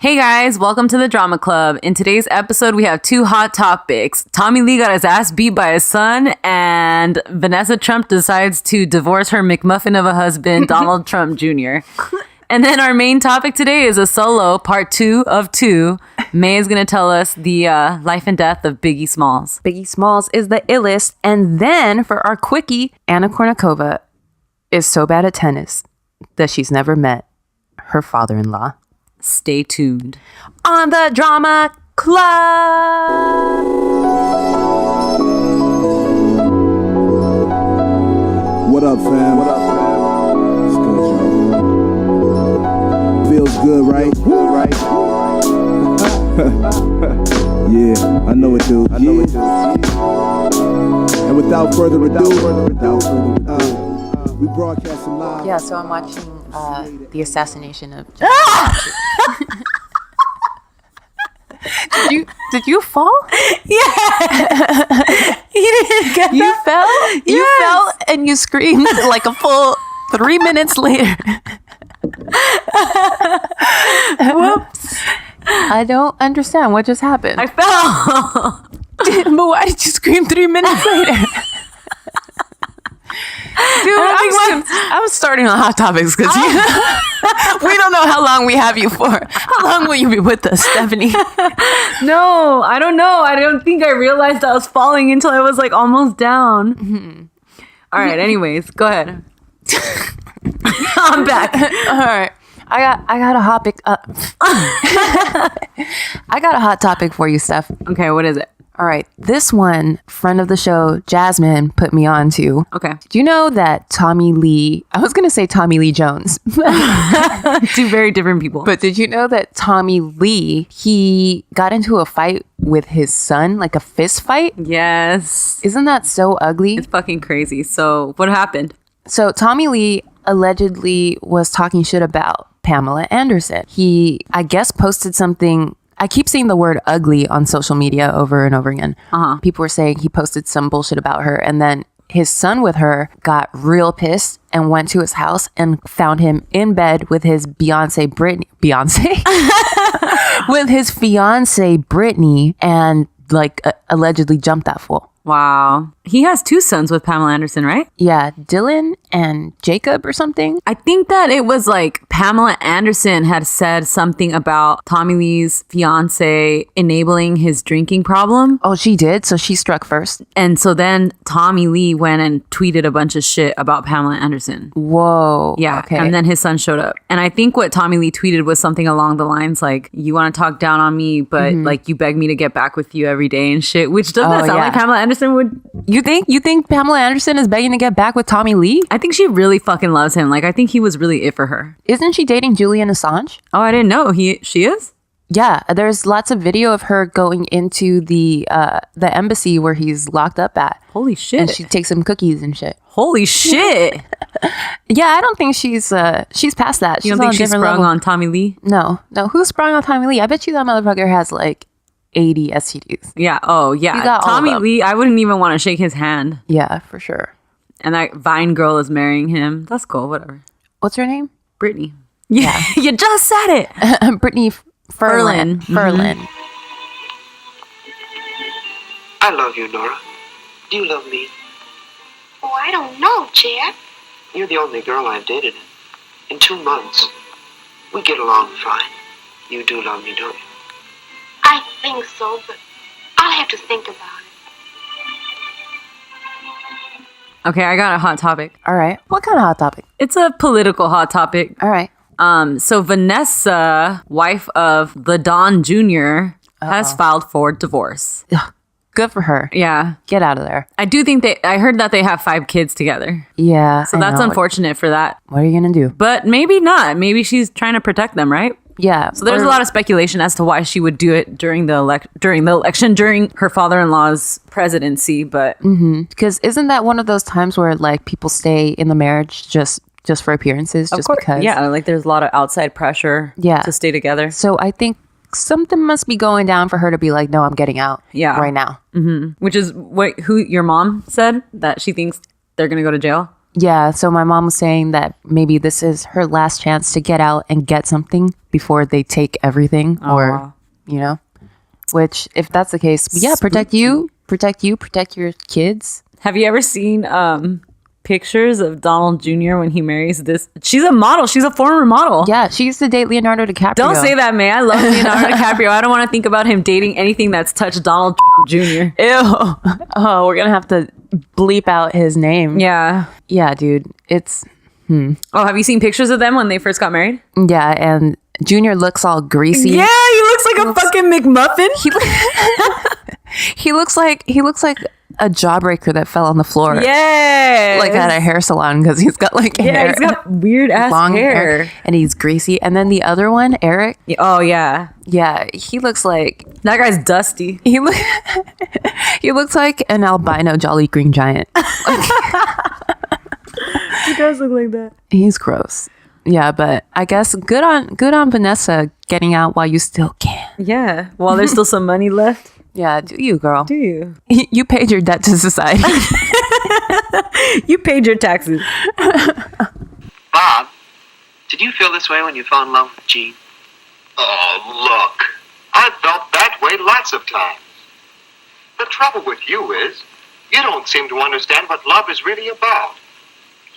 Hey guys, welcome to the Drama Club. In today's episode, we have two hot topics. Tommy Lee got his ass beat by his son, and Vanessa Trump decides to divorce her McMuffin of a husband, Donald Trump Jr. And then our main topic today is a solo, part 2 of 2. May is going to tell us the life and death of Biggie Smalls. Biggie Smalls is the illest. And then for our quickie, Anna Kournikova is so bad at tennis that she's never met her father-in-law. Stay tuned. On the Drama Club. What up, fam? What up, fam? It's good, y'all. Feels good, right? Good, right? Yeah, I know it do. And without further ado, we broadcasting live. Yeah, so I'm watching the assassination of Did you fall? Yeah. He didn't get You that. fell? Yes. You fell and you screamed like a full 3 minutes later. Whoops. I don't understand what just happened. I fell. But why did you scream 3 minutes later? Dude, I'm starting on Hot Topics because we don't know how long we have you for. How long will you be with us, Stephanie? No, I don't know. I don't think I realized I was falling until I was like almost down. Mm-hmm. All right, anyways, go ahead. I'm back. All right. I got a topic. I got a hot topic for you, Steph. Okay, what is it? All right. This one, friend of the show, Jasmine, put me on to. Okay. Do you know that Tommy Lee, I was going to say Tommy Lee Jones. Two very different people. But did you know that Tommy Lee, he got into a fight with his son, like a fist fight? Yes. Isn't that so ugly? It's fucking crazy. So what happened? So Tommy Lee allegedly was talking shit about Pamela Anderson. He, I guess, posted something. I keep seeing the word ugly on social media over and over again. People were saying he posted some bullshit about her, and then his son with her got real pissed and went to his house and found him in bed with his Beyonce with his fiance Brittany, and like allegedly jumped that fool. Wow. He has 2 sons with Pamela Anderson, right? Yeah, Dylan and Jacob or something. I think that it was like Pamela Anderson had said something about Tommy Lee's fiance enabling his drinking problem. Oh, she did? So she struck first? And so then Tommy Lee went and tweeted a bunch of shit about Pamela Anderson. Whoa. Yeah. Okay. And then his son showed up. And I think what Tommy Lee tweeted was something along the lines like, you want to talk down on me, but like you beg me to get back with you every day and shit, which doesn't that sound like Pamela Anderson would. You think Pamela Anderson is begging to get back with Tommy Lee? I think she really fucking loves him. Like, I think he was really it for her. Isn't she dating Julian Assange? Oh, I didn't know. She is? Yeah, there's lots of video of her going into the embassy where he's locked up at. Holy shit. And she takes him cookies and shit. Holy shit. Yeah, I don't think she's past that. You don't think she sprung on Tommy Lee? No. Who sprung on Tommy Lee? I bet you that motherfucker has like 80 STDs. Yeah. Oh, yeah. Tommy Lee, I wouldn't even want to shake his hand. Yeah, for sure. And that Vine girl is marrying him. That's cool. Whatever. What's her name? Brittany. Yeah. You just said it. Brittany Ferlin. Ferlin. I love you, Nora. Do you love me? Oh, I don't know, Jeff. You're the only girl I've dated in 2 months. We get along fine. You do love me, don't you? I think so, but I'll have to think about it. Okay, I got a hot topic. All right. What kind of hot topic? It's a political hot topic. All right. So Vanessa, wife of the Don Jr., has filed for divorce. Ugh, good for her. Yeah. Get out of there. I do think I heard that they have 5 kids together. Yeah. So that's unfortunate for that. What are you going to do? But maybe not. Maybe she's trying to protect them, right? Yeah. So there's a lot of speculation as to why she would do it during the election, during her father-in-law's presidency. But because isn't that one of those times where like people stay in the marriage just for appearances, just because? Yeah, like there's a lot of outside pressure to stay together. So I think something must be going down for her to be like, no, I'm getting out right now. Which is who your mom said, that she thinks they're going to go to jail? Yeah, so my mom was saying that maybe this is her last chance to get out and get something before they take everything, or, you know, which if that's the case, yeah, protect your kids. Have you ever seen pictures of Donald Jr. when he marries this? She's a model. She's a former model. Yeah, she used to date Leonardo DiCaprio. Don't say that, May. I love Leonardo DiCaprio. I don't want to think about him dating anything that's touched Donald Jr. Ew. Oh, we're going to have to bleep out his name. Yeah. Yeah, dude. It's... Oh, have you seen pictures of them when they first got married? Yeah, and Junior looks all greasy. Yeah, he looks like a fucking McMuffin. He looks like a jawbreaker that fell on the floor. Yeah, like at a hair salon, because he's got like hair. He's got weird ass long hair, and he's greasy. And then the other one, Eric. Oh yeah, he looks like that guy's dusty. He looks like an albino Jolly Green Giant. He does look like that. He's gross. Yeah, but I guess good on Vanessa getting out while you still can. Yeah, while there's still some money left. Yeah, do you, girl? Do you? You paid your debt to society. You paid your taxes. Bob, did you feel this way when you fell in love with Jean? Oh, look. I've felt that way lots of times. The trouble with you is, you don't seem to understand what love is really about.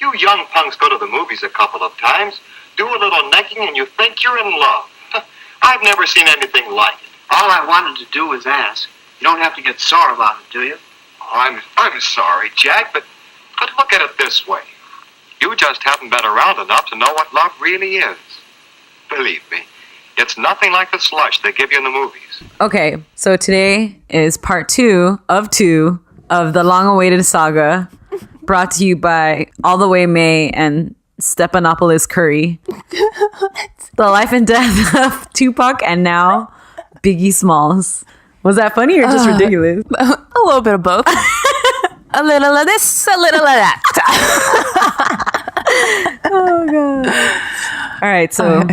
You young punks go to the movies a couple of times, do a little necking, and you think you're in love. I've never seen anything like it. All I wanted to do was ask. You don't have to get sore about it, do you? I'm sorry, Jack, but look at it this way. You just haven't been around enough to know what love really is. Believe me, it's nothing like the slush they give you in the movies. Okay, so today is part 2 of the long-awaited saga, brought to you by All the Way May and Stepanopolis Curry. The life and death of Tupac and now Biggie Smalls. Was that funny or just ridiculous? A little bit of both. A little of this, a little of that. Oh, God. All right, so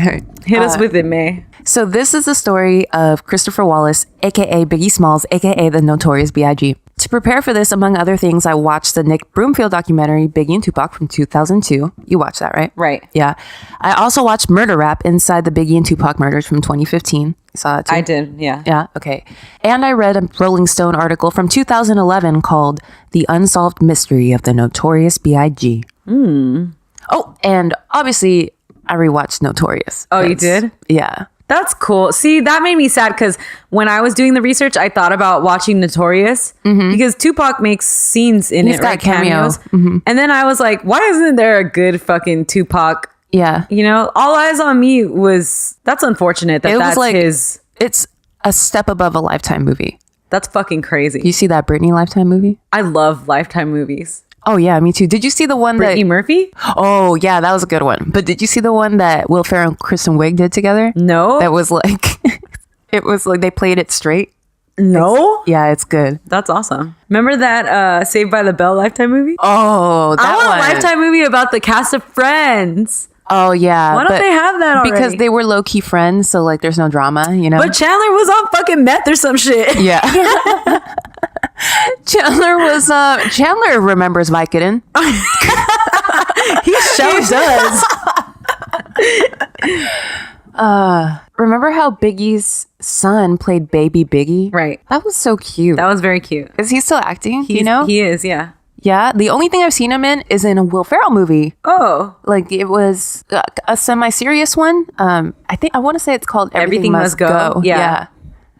hit us with it, May. So this is the story of Christopher Wallace, a.k.a. Biggie Smalls, a.k.a. the Notorious B.I.G. To prepare for this, among other things, I watched the Nick Broomfield documentary, Biggie and Tupac, from 2002. You watched that, right? Right. Yeah. I also watched Murder Rap Inside the Biggie and Tupac Murders from 2015. You saw that too? I did, yeah. Yeah, okay. And I read a Rolling Stone article from 2011 called The Unsolved Mystery of the Notorious B.I.G. Oh, and obviously, I rewatched Notorious. Oh, you did? Yeah. That's cool. See, that made me sad because when I was doing the research, I thought about watching Notorious because Tupac makes scenes in He's it, got right? cameo. Cameos. And then I was like, why isn't there a good fucking Tupac? Yeah. You know, All Eyes on Me that's unfortunate that It was that's like- his. It's a step above a Lifetime movie. That's fucking crazy. You see that Britney Lifetime movie? I love Lifetime movies. Oh, yeah, me too. Did you see the one Brittany Murphy? Oh, yeah, that was a good one. But did you see the one that Will Ferrell and Kristen Wiig did together? No. That was like, it was like they played it straight. No? Yeah, it's good. That's awesome. Remember that Saved by the Bell Lifetime movie? Oh, that I want one. a Lifetime movie about the cast of Friends. Oh, yeah. Why don't they have that already? Because they were low-key friends, so like there's no drama, you know? But Chandler was on fucking meth or some shit. Yeah. Chandler remembers Vicodin. He sure does. Remember how Biggie's son played Baby Biggie? Right. That was so cute. That was very cute. Is he still acting? You know? He is, yeah. Yeah. The only thing I've seen him in is in a Will Ferrell movie. Oh. Like it was a semi-serious one. I want to say it's called Everything Must Go. Yeah.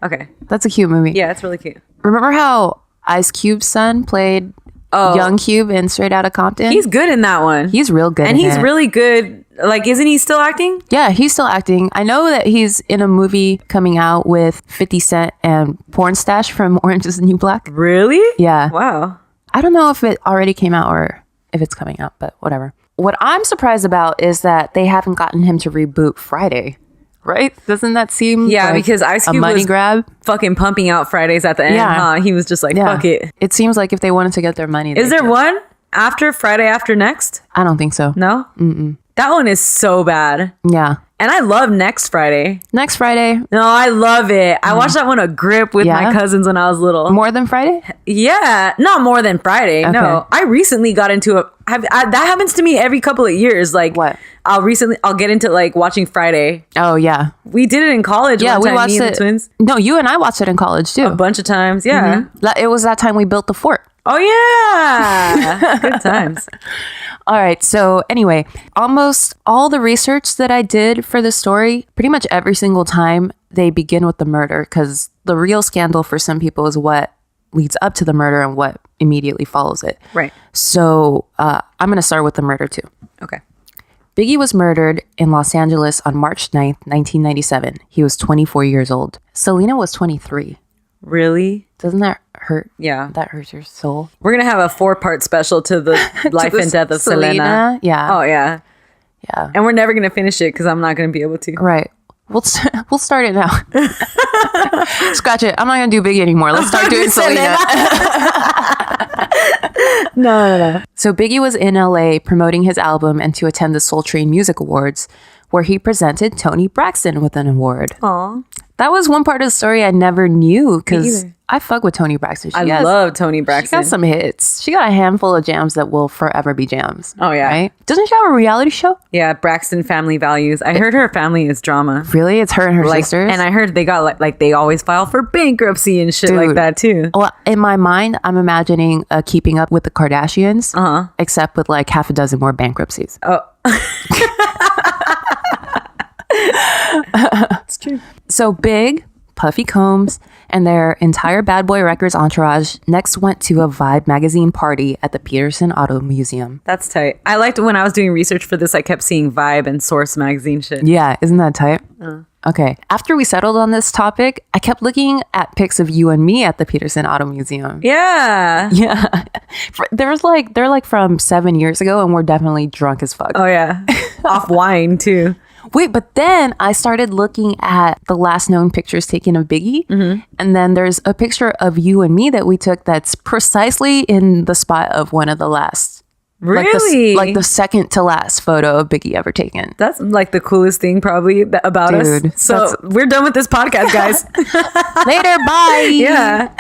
Okay. That's a cute movie. Yeah, it's really cute. Remember how Ice Cube's son played Young Cube in Straight Outta Compton? He's good in that one. He's real good. And he's really good. Like, isn't he still acting? Yeah, he's still acting. I know that he's in a movie coming out with 50 Cent and Porn Stash from Orange is the New Black. Really? Yeah. Wow. I don't know if it already came out or if it's coming out, but whatever. What I'm surprised about is that they haven't gotten him to reboot Friday. Right? Doesn't that seem like because Ice Cube a money was grab? Fucking pumping out Fridays at the end, huh? He was just like, fuck it. It seems like if they wanted to get their money. Is there one after Friday After Next? I don't think so. No? Mm-mm. That one is so bad. Yeah. And I love Next Friday. Next Friday. No, I love it. I watched that one a grip with my cousins when I was little. More than Friday? Yeah. Not more than Friday. Okay. No. I recently got into that happens to me every couple of years. Like What? I'll get into like watching Friday. Oh yeah. We did it in college. Yeah, one we time, watched me and it. the twins. No, you and I watched it in college too. A bunch of times. Yeah. It was that time we built the fort. Oh yeah. Good times. All right. So anyway, almost all the research that I did for the story, pretty much every single time they begin with the murder, because the real scandal for some people is what leads up to the murder and what immediately follows it. Right. So I'm going to start with the murder too. Okay. Biggie was murdered in Los Angeles on March 9th, 1997. He was 24 years old. Selena was 23. Really? Doesn't that hurt? Yeah. That hurts your soul. We're gonna have a 4-part special to the life and death of Selena. Yeah. Oh yeah. Yeah. And we're never gonna finish it because I'm not gonna be able to. Right. We'll start it now. Scratch it. I'm not going to do Biggie anymore. Let's start doing Selena. No. So Biggie was in LA promoting his album and to attend the Soul Train Music Awards, where he presented Toni Braxton with an award. Aw. That was one part of the story I never knew because either. I fuck with Toni Braxton. I love Toni She Braxton. got some hits. She got a handful of jams that will forever be jams. Oh, yeah. Right? Doesn't she have a reality show? Yeah, Braxton Family Values. I heard her family is drama. Really? It's her and her sisters? And I heard they got like they always file for bankruptcy and shit like Dude. that too. Well, in my mind, I'm imagining Keeping Up with the Kardashians, except with like half a dozen more bankruptcies. Oh. It's true. So Big, Puffy Combs, and their entire Bad Boy Records entourage next went to a Vibe magazine party at the Peterson Auto Museum. That's tight. I liked when I was doing research for this, I kept seeing Vibe and Source magazine shit. Yeah, isn't that tight? Okay. After we settled on this topic, I kept looking at pics of you and me at the Peterson Auto Museum. Yeah. Yeah. They're like from 7 years ago, and we're definitely drunk as fuck. Oh yeah. Off wine too. Wait, but then I started looking at the last known pictures taken of Biggie. And then there's a picture of you and me that we took that's precisely in the spot of one of the last. Really? Like the second to last photo of Biggie ever taken. That's like the coolest thing probably about Dude, us. So we're done with this podcast, guys. Later, bye. Yeah.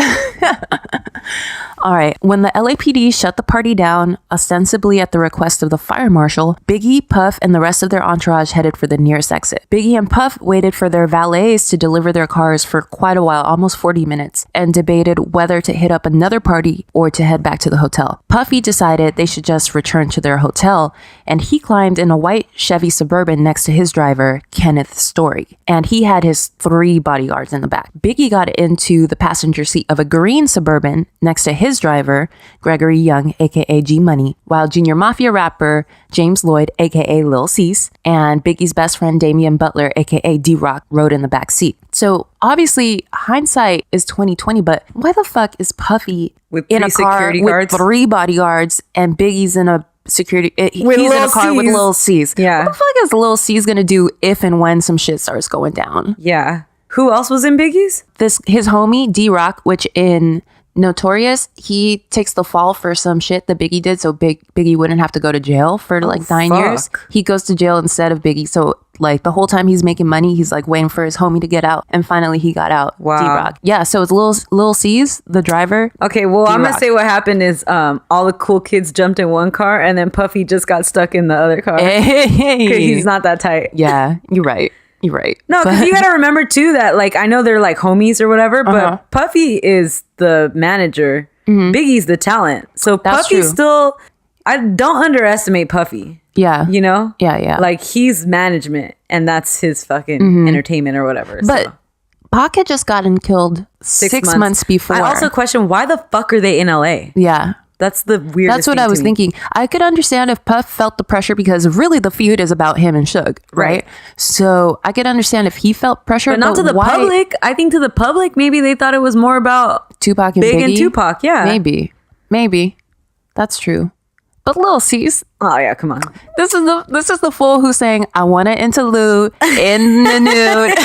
All right. When the LAPD shut the party down, ostensibly at the request of the fire marshal, Biggie, Puff, and the rest of their entourage headed for the nearest exit. Biggie and Puff waited for their valets to deliver their cars for quite a while, almost 40 minutes, and debated whether to hit up another party or to head back to the hotel. Puffy decided they should just return to their hotel, and he climbed in a white Chevy Suburban next to his driver, Kenneth Story, and he had his 3 bodyguards in the back. Biggie got into the passenger seat of a green Suburban next to his driver, Gregory Young, aka G Money, while Junior Mafia rapper James Lloyd, aka Lil Cease, and Biggie's best friend Damian Butler, aka D-Rock, rode in the back seat. So obviously hindsight is 2020, but why the fuck is Puffy With in 3 a car security with guards? 3 bodyguards and Biggie's in a security? He's in Lil a car with Cease. Lil Cease. Yeah. What the fuck is Lil Cease gonna do if and when some shit starts going down? Yeah. Who else was in Biggie's? His homie D-Rock, which in Notorious, he takes the fall for some shit that Biggie did, so Biggie wouldn't have to go to jail for like 9 years. fuck. He goes to jail instead of Biggie, so like the whole time he's making money, he's like waiting for his homie to get out, and finally he got out. Wow. D-Rock. Yeah, so it's Lil Cease, the driver. Okay, well, I'm gonna D-Rock. say what happened is all the cool kids jumped in one car and then Puffy just got stuck in the other car. 'Cause he's not that tight. Yeah, you're right. You're right. No, because But- you gotta remember too that like I know they're like homies or whatever, but Puffy is the manager. Biggie's the talent. So That's Puffy true. still, I don't underestimate Puffy. yeah. You know? Yeah. Like he's management and that's his fucking entertainment or whatever. But so. Pac had just gotten killed 6 months before. I also question why the fuck are they in LA? yeah. That's the weirdest. That's what thing I was to me. thinking. I could understand if Puff felt the pressure because really the feud is about him and Suge, right? Right. So I could understand if he felt pressure, But not to the why- public. I think to the public, maybe they thought it was more about Tupac and Big Biggie? and Tupac. Yeah, Maybe that's true. But Lil Cease, Oh yeah, come on. this is the fool who's saying, "I want an interlude in the nude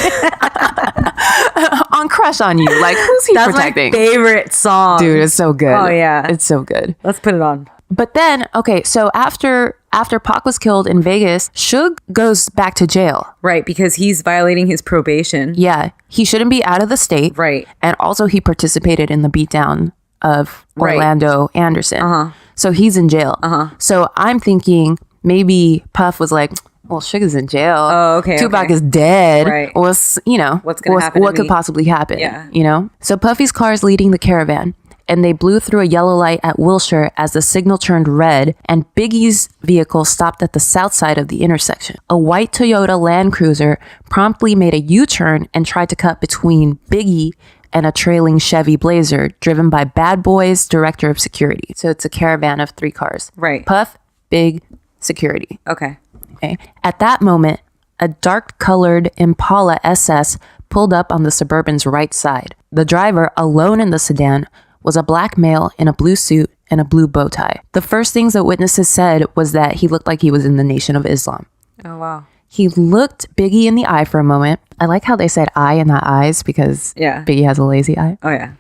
on Crush on You." Like, who's he That's protecting? my favorite song, Dude, it's so good. Oh, yeah. it's so good. Let's put it on. But then, okay, so after Pac was killed in Vegas, Suge goes back to jail. Right, because he's violating his probation. Yeah, he shouldn't be out of the state. Right. And also he participated in the beatdown of Right. Orlando Anderson. So he's in jail. So I'm thinking maybe Puff was like, well, Suga's in jail. Oh, okay. Tupac okay. is dead. Right. What's, you know, What's gonna happen to what could me? possibly happen? Yeah. You know? So Puffy's car is leading the caravan, and they blew through a yellow light at Wilshire as the signal turned red, and Biggie's vehicle stopped at the south side of the intersection. A white Toyota Land Cruiser promptly made a U-turn and tried to cut between Biggie and a trailing Chevy Blazer driven by Bad Boy's director of security. So it's a caravan of 3 cars. Right. Puff, Big, security. Okay. Okay. At that moment, a dark-colored Impala SS pulled up on the Suburban's right side. The driver, alone in the sedan, was a black male in a blue suit and a blue bow tie. The first things that witnesses said was that he looked like he was in the Nation of Islam. Oh, wow. He looked Biggie in the eye for a moment. I like how they said eye and not eyes because Biggie has a lazy eye. Oh, yeah.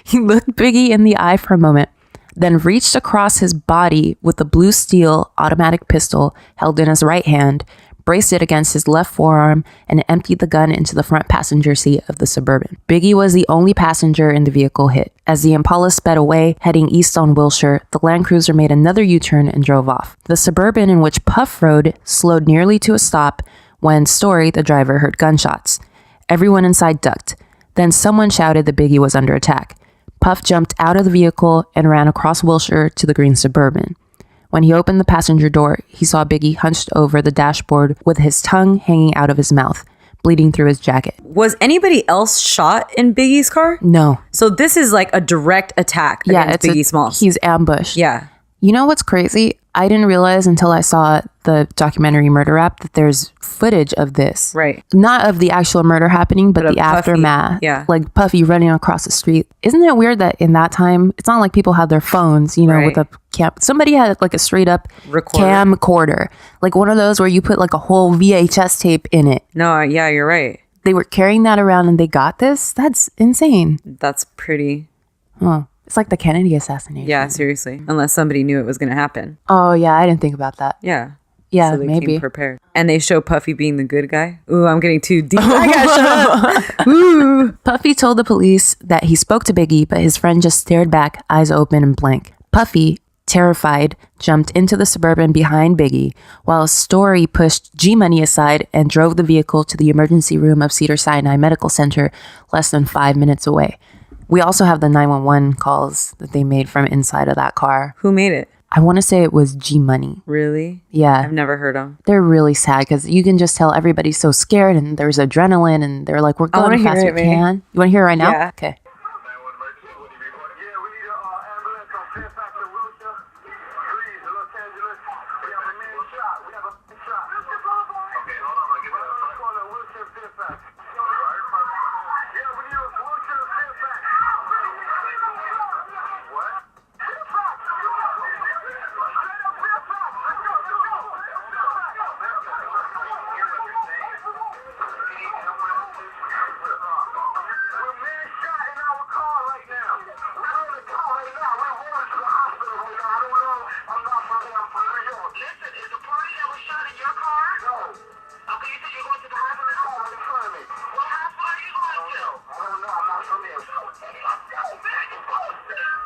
He looked Biggie in the eye for a moment, then reached across his body with a blue steel automatic pistol held in his right hand, braced it against his left forearm, and emptied the gun into the front passenger seat of the Suburban. Biggie was the only passenger in the vehicle hit. As the Impala sped away, heading east on Wilshire, the Land Cruiser made another U-turn and drove off. The Suburban in which Puff rode slowed nearly to a stop when Story, the driver, heard gunshots. Everyone inside ducked. Then someone shouted that Biggie was under attack. Puff jumped out of the vehicle and ran across Wilshire to the green Suburban. When he opened the passenger door, he saw Biggie hunched over the dashboard with his tongue hanging out of his mouth, bleeding through his jacket. Was anybody else shot in Biggie's car? No. So this is like a direct attack against Biggie Smalls. He's ambushed. Yeah. You know what's crazy? I didn't realize until I saw the documentary Murder Rap that there's footage of this. Right. Not of the actual murder happening, but of the Puffy. aftermath. Yeah. Like Puffy running across the street. Isn't it weird that in that time, it's not like people had their phones, you know, Right. with a cam. Somebody had like a straight up camcorder. Like one of those where you put like a whole VHS tape in it. No, yeah, you're right. They were carrying that around and they got this? That's insane. That's pretty... Huh. It's like the Kennedy assassination. Yeah, seriously. Unless somebody knew it was going to happen. Oh, yeah. I didn't think about that. Yeah. Yeah, So they maybe. came prepared. And they show Puffy being the good guy. Ooh, I'm getting too deep. I gotta shut up. Ooh. Puffy told the police that he spoke to Biggie, but his friend just stared back, eyes open and blank. Puffy, terrified, jumped into the Suburban behind Biggie, while Story pushed G-Money aside and drove the vehicle to the emergency room of Cedars-Sinai Medical Center less than 5 minutes away. We also have the 911 calls that they made from inside of that car. Who made it? I want to say it was G-Money. Really? Yeah. I've never heard them. They're really sad because you can just tell everybody's so scared and there's adrenaline and they're like, we're going as fast as we can. You want to hear it right now? Yeah. Okay.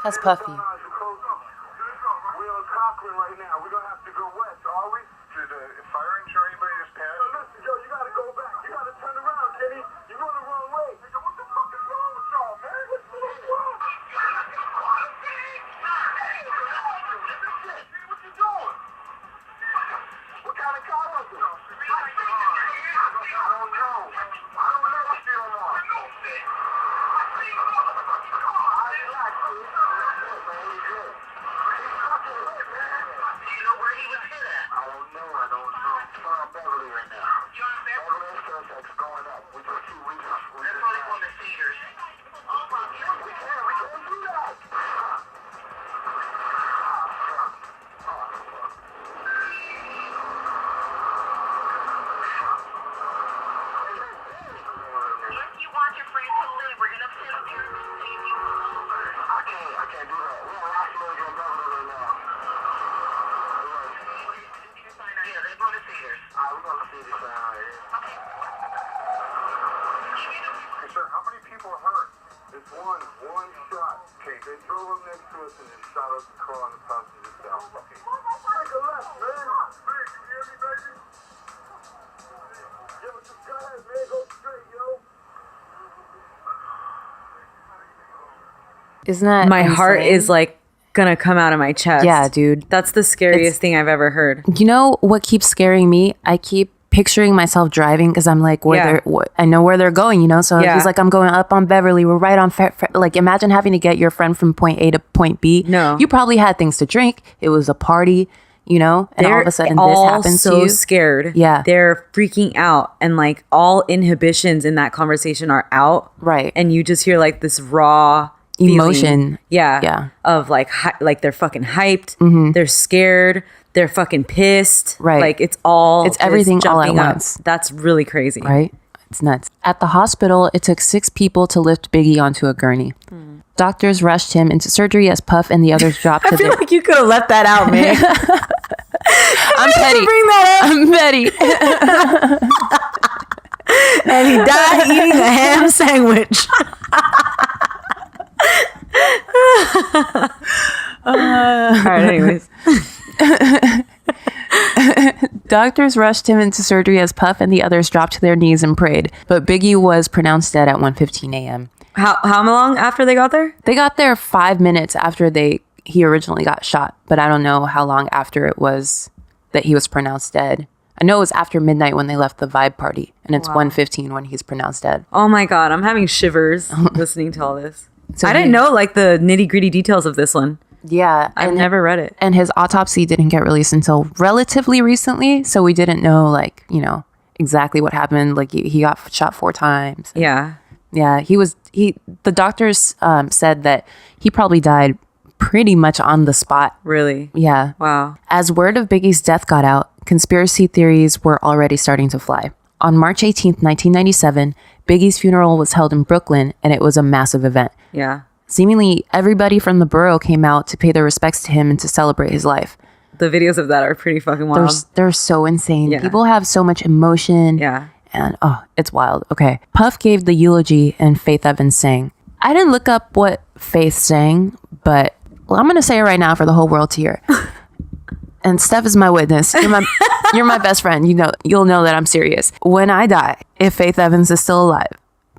That's Puffy. We're on Cochran right now. We're gonna have to go west, are we? Did the fire insurance anybody just pass? No, listen, Joe, you gotta go back. You gotta turn around, Kenny. You're going the wrong way. Nigga, what the fuck is wrong with y'all, man? What's wrong? What you doing? What kind of car was it? I don't know. I don't know what's still on. Sir, how many people are hurt? Just one shot. Okay, they drove up next to us and just shot us the car on the passenger side. Take a left, man. Big, you hear me, baby? Yo, just go ahead, man. Go straight, yo. Isn't that My heart insane? is like gonna come out of my chest. Yeah, dude. That's the scariest thing I've ever heard. You know what keeps scaring me? I keep picturing myself driving because I'm like, I know where they're going, you know? So Yeah. he's like, I'm going up on Beverly. We're right on, like, imagine having to get your friend from point A to point B. No. You probably had things to drink. It was a party, you know? And all of a sudden this all happens so to you. scared. Yeah. They're freaking out, and like all inhibitions in that conversation are out. Right. And you just hear like this raw feeling. Emotion. Yeah. Yeah. Of like they're fucking hyped. They're scared. They're fucking pissed. Right. Like it's everything all at jumping up. once. That's really crazy. Right? It's nuts. At the hospital, it took 6 people to lift Biggie onto a gurney. Doctors rushed him into surgery as Puff and the others dropped to I feel their... like you could have let that out, man. I'm petty. Bring that I'm petty. up. And he died eating a ham sandwich. All right, anyways. Doctors rushed him into surgery as Puff and the others dropped to their knees and prayed. But Biggie was pronounced dead at 1:15 a.m. How long after they got there? They got there 5 minutes after he originally got shot, but I don't know how long after it was that he was pronounced dead. I know it was after midnight when they left the Vibe party, and it's 1:15 when he's pronounced dead. Oh my God, I'm having shivers listening to all this. So I didn't know like the nitty gritty details of this one. Yeah. I've never read it. And his autopsy didn't get released until relatively recently, so we didn't know, like, you know, exactly what happened. Like, he got shot 4 times. Yeah. Yeah, the doctors said that he probably died pretty much on the spot. Really? Yeah. Wow. As word of Biggie's death got out, conspiracy theories were already starting to fly. On March 18th, 1997, Biggie's funeral was held in Brooklyn, and it was a massive event. Yeah. Seemingly everybody from the borough came out to pay their respects to him and to celebrate his life. The videos of that are pretty fucking wild. They're so insane. Yeah. People have so much emotion. Yeah. And it's wild. Okay. Puff gave the eulogy and Faith Evans sang. I didn't look up what Faith sang, but I'm going to say it right now for the whole world to hear. And Steph is my witness. You're my best friend. You'll know that I'm serious. When I die, if Faith Evans is still alive,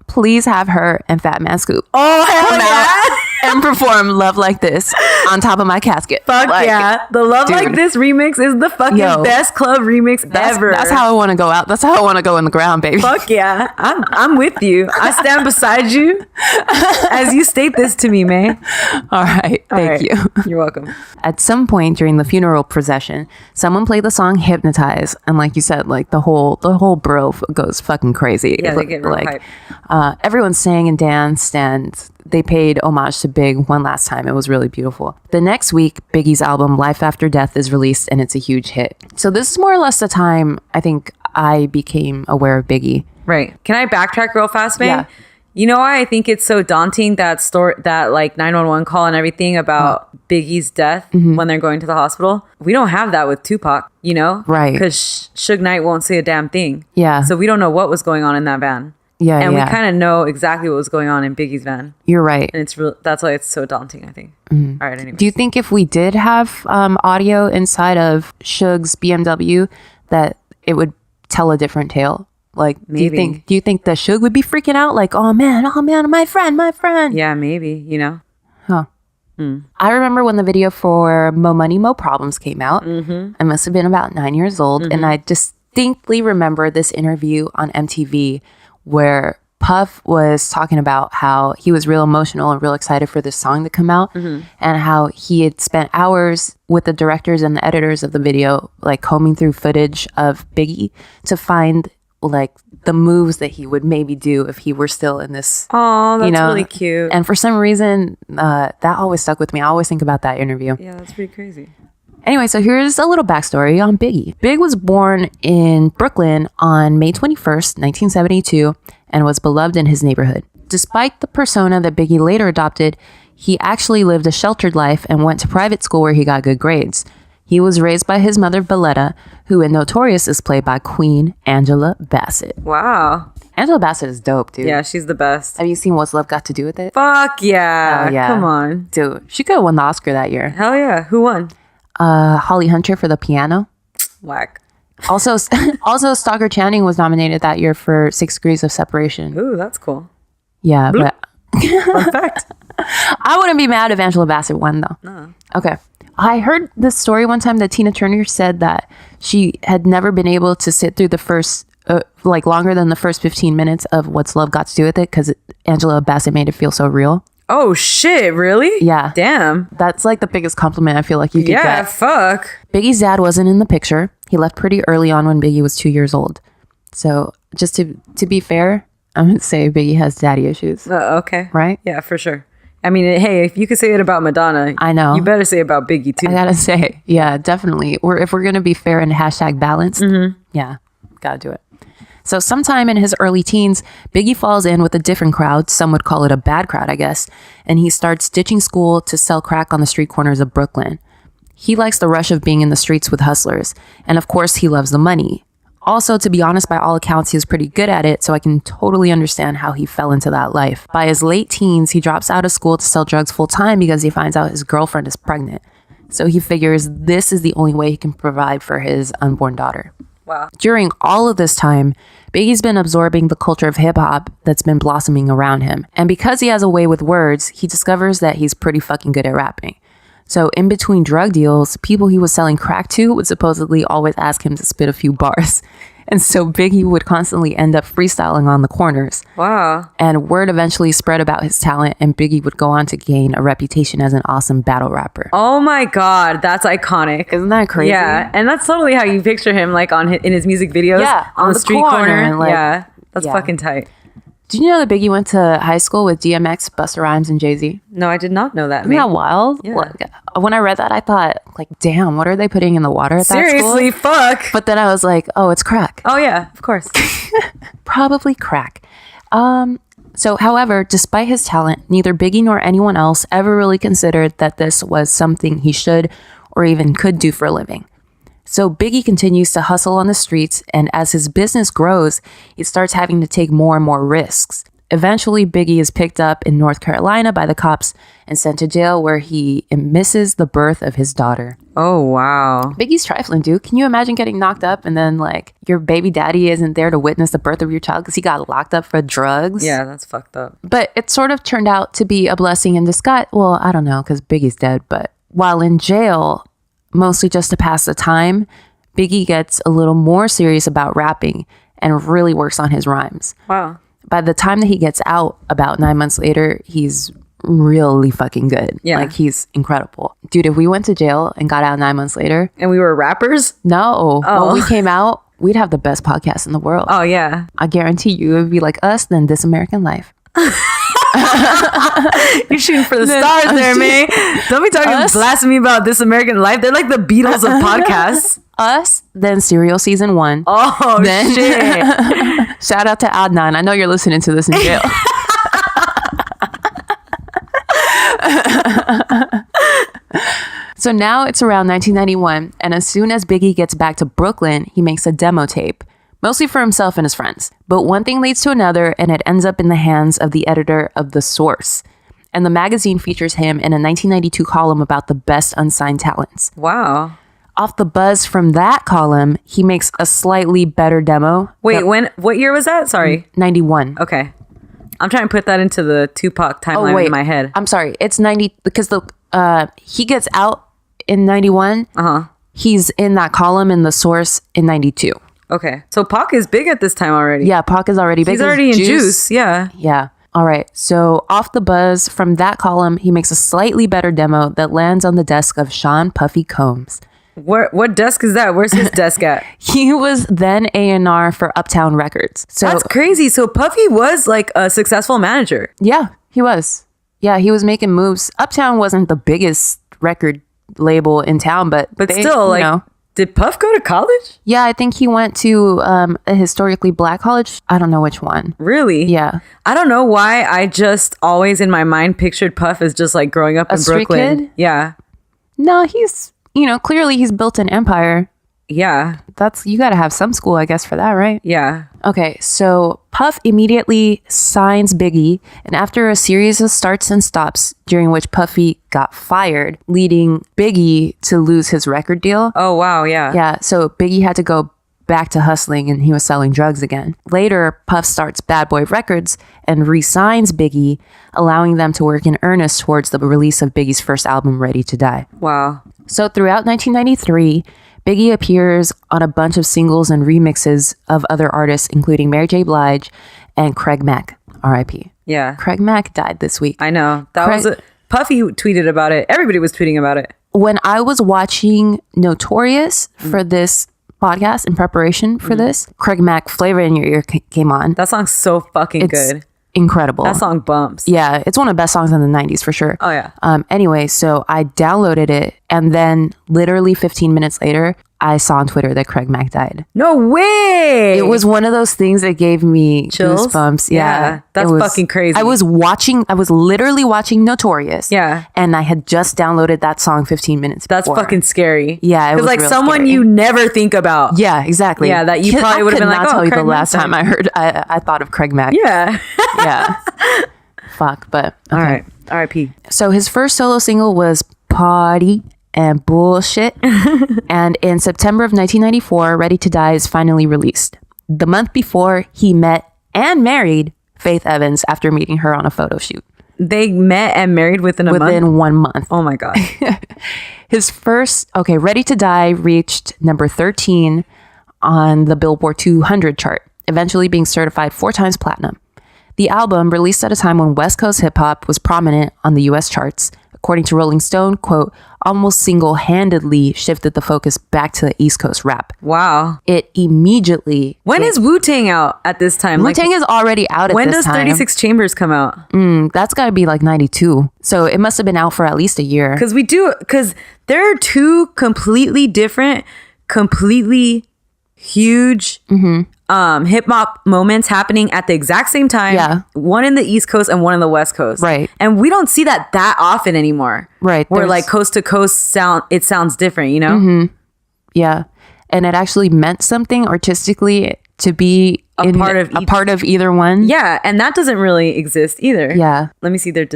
please have her and Fat Man Scoop hell yeah. and perform Love Like This on top of my casket. Fuck Like, yeah. The Love dude. Like This remix is the fucking best club remix ever. That's how I want to go out. That's how I want to go in the ground, baby. Fuck yeah. I'm with you. I stand beside you as you state this to me, man. All right. Thank you. You're welcome. At some point during the funeral procession, someone played the song Hypnotize. And like you said, like the whole bro goes fucking crazy. Yeah, they get real hype. Everyone sang and danced, and they paid homage to Big one last time. It was really beautiful. The next week, Biggie's album Life After Death is released, and it's a huge hit. So this is more or less the time I think I became aware of Biggie. Right. Can I backtrack real fast, man? Yeah. You know why I think it's so daunting, that story, that like 911 call and everything about Biggie's death when they're going to the hospital? We don't have that with Tupac, you know? Right. Because Suge Knight won't say a damn thing. Yeah. So we don't know what was going on in that van. Yeah, And yeah. we kind of know exactly what was going on in Biggie's van. You're right. And it's real. That's why it's so daunting, I think. All right, anyway. Do you think if we did have audio inside of Suge's BMW that it would tell a different tale? Like, Maybe. do you think that Suge would be freaking out? Like, oh man, my friend. Yeah, maybe, you know? Huh. I remember when the video for Mo Money, Mo Problems came out. I must have been about 9 years old. And I distinctly remember this interview on MTV where Puff was talking about how he was real emotional and real excited for this song to come out, and how he had spent hours with the directors and the editors of the video, like combing through footage of Biggie to find like the moves that he would maybe do if he were still in this. Oh, that's really cute. And for some reason, that always stuck with me. I always think about that interview. Yeah, that's pretty crazy. Anyway, so here's a little backstory on Biggie. Big was born in Brooklyn on May 21st, 1972, and was beloved in his neighborhood. Despite the persona that Biggie later adopted, he actually lived a sheltered life and went to private school where he got good grades. He was raised by his mother, Valletta, who in Notorious is played by Queen Angela Bassett. Wow. Angela Bassett is dope, dude. Yeah, she's the best. Have you seen What's Love Got to Do with It? Fuck yeah. Oh, yeah. Come on. Dude, she could have won the Oscar that year. Hell yeah. Who won? Holly Hunter for The Piano. Whack. Also, Stockard Channing was nominated that year for 6 Degrees of Separation. Ooh, that's cool. Yeah, but Fun fact. I wouldn't be mad if Angela Bassett won, though. No. Okay. I heard this story one time that Tina Turner said that she had never been able to sit through the first, longer than the first 15 minutes of What's Love Got to Do with It because Angela Bassett made it feel so real. Oh, shit. Really? Yeah. Damn. That's like the biggest compliment I feel like you could Yeah, get. fuck. Biggie's dad wasn't in the picture. He left pretty early on when Biggie was 2 years old. So just to be fair, I'm going to say Biggie has daddy issues. Okay. Right? Yeah, for sure. I mean, hey, if you could say it about Madonna, I know. you better say it about Biggie too. I gotta say, yeah, definitely. Or if we're gonna be fair and hashtag balanced, yeah, gotta do it. So sometime in his early teens, Biggie falls in with a different crowd. Some would call it a bad crowd, I guess. And he starts ditching school to sell crack on the street corners of Brooklyn. He likes the rush of being in the streets with hustlers. And of course, he loves the money. Also, to be honest, by all accounts, he was pretty good at it, so I can totally understand how he fell into that life. By his late teens, he drops out of school to sell drugs full time because he finds out his girlfriend is pregnant. So he figures this is the only way he can provide for his unborn daughter. Wow. During all of this time, Biggie's been absorbing the culture of hip hop that's been blossoming around him. And because he has a way with words, he discovers that he's pretty fucking good at rapping. So in between drug deals, people he was selling crack to would supposedly always ask him to spit a few bars. And so Biggie would constantly end up freestyling on the corners. Wow. And word eventually spread about his talent, and Biggie would go on to gain a reputation as an awesome battle rapper. Oh my God, that's iconic. Isn't that crazy? Yeah, and that's totally how you picture him, like in his music videos. Yeah, on the street corner. like, yeah, that's yeah. fucking tight. Did you know that Biggie went to high school with DMX, Busta Rhymes, and Jay-Z? No, I did not know that. Isn't that wild? Yeah. Like, when I read that, I thought, like, damn, what are they putting in the water at that Seriously, school? fuck. But then I was like, oh, it's crack. Oh yeah, of course. Probably crack. So, however, despite his talent, neither Biggie nor anyone else ever really considered that this was something he should or even could do for a living. So Biggie continues to hustle on the streets, and as his business grows, he starts having to take more and more risks. Eventually, Biggie is picked up in North Carolina by the cops and sent to jail where he misses the birth of his daughter. Oh, wow. Biggie's trifling, dude. Can you imagine getting knocked up and then, like, your baby daddy isn't there to witness the birth of your child because he got locked up for drugs? Yeah, that's fucked up. But it sort of turned out to be a blessing in disguise. Well, I don't know, because Biggie's dead. But while in jail, mostly just to pass the time, Biggie gets a little more serious about rapping and really works on his rhymes. Wow. By the time that he gets out, about 9 months later, he's really fucking good. Yeah. Like, he's incredible. Dude, if we went to jail and got out 9 months later... And we were rappers? No. Oh. When we came out, we'd have the best podcast in the world. Oh, yeah. I guarantee you it would be like us, then This American Life. You're shooting for the stars there, man. Don't be talking blasphemy about This American Life. They're like the Beatles of podcasts. Us, then Serial Season 1. Oh, Then- shit. Shout out to Adnan. I know you're listening to this in jail. So now it's around 1991, and as soon as Biggie gets back to Brooklyn, he makes a demo tape, mostly for himself and his friends. But one thing leads to another, and it ends up in the hands of the editor of The Source. And the magazine features him in a 1992 column about the best unsigned talents. Wow. Off the buzz from that column, he makes a slightly better demo. Wait, what year was that? Sorry. 91. Okay. I'm trying to put that into the Tupac timeline in my head. I'm sorry. It's 90 because he gets out in 91. Uh-huh. He's in that column in The Source in 92. Okay. So Pac is big at this time already. Yeah, Pac is already big. He's already in Juice. Yeah. Yeah. All right. So off the buzz from that column, he makes a slightly better demo that lands on the desk of Sean Puffy Combs. What desk is that? Where's his desk at? He was then A&R for Uptown Records. So That's crazy. So Puffy was like a successful manager. yeah, he was. Yeah, he was making moves. Uptown wasn't the biggest record label in town, but they, still, like, you know, did Puff go to college? yeah, I think he went to a historically black college. I don't know which one. Really? Yeah. I don't know why I just always in my mind pictured Puff as just like growing up in street Brooklyn. kid? Yeah. No, he's you know, clearly he's built an empire. Yeah. You got to have some school, I guess, for that, right? Yeah. Okay, so Puff immediately signs Biggie, and after a series of starts and stops during which Puffy got fired, leading Biggie to lose his record deal. Oh, wow. Yeah. Yeah, so Biggie had to go back to hustling and he was selling drugs again. Later, Puff starts Bad Boy Records and re-signs Biggie, allowing them to work in earnest towards the release of Biggie's first album, Ready to Die. Wow. So throughout 1993, Biggie appears on a bunch of singles and remixes of other artists, including Mary J. Blige and Craig Mack, R.I.P. Yeah. Craig Mack died this week. I know. Puffy tweeted about it. Everybody was tweeting about it. When I was watching Notorious for this podcast in preparation for this, Craig Mack, Flavor in Your Ear came on. That song's so fucking good. Incredible. That song bumps. Yeah, it's one of the best songs in the 90s for sure. Oh, yeah. Anyway, so I downloaded it, and then literally 15 minutes later, I saw on Twitter that Craig Mack died. No way! It was one of those things that gave me chills? Goosebumps. Yeah. That's fucking crazy. I was literally watching Notorious. Yeah. And I had just downloaded that song 15 minutes That's before. fucking scary. Yeah, it was like real someone scary. you never think about. Yeah, exactly. Yeah, that you probably would have been like, I could not tell you Craig the last Mack time I thought of Craig Mack. Yeah. Yeah. Fuck, but okay. All right. R.I.P. So his first solo single was Party and Bullshit. And in September of 1994, Ready to Die is finally released. The month before, he met and married Faith Evans after meeting her on a photo shoot. They met and married within a month? Within 1 month. Oh my God. His first, Ready to Die reached number 13 on the Billboard 200 chart, eventually being certified 4 times platinum. The album, released at a time when West Coast hip hop was prominent on the US charts, according to Rolling Stone, quote, almost single-handedly shifted the focus back to the East Coast rap. Wow. It immediately... When is Wu-Tang out at this time? Wu-Tang is already out at when this time. When does 36 Chambers come out? That's got to be like 92. So it must have been out for at least a year. Because there are 2 completely different, completely huge hip hop moments happening at the exact same time. Yeah. One in the East Coast and one in the West Coast. Right. And we don't see that often anymore. Right. Where like coast to coast sounds different, you know? Yeah. And it actually meant something artistically to be a part of either one. Yeah. And that doesn't really exist either. Yeah. Let me see their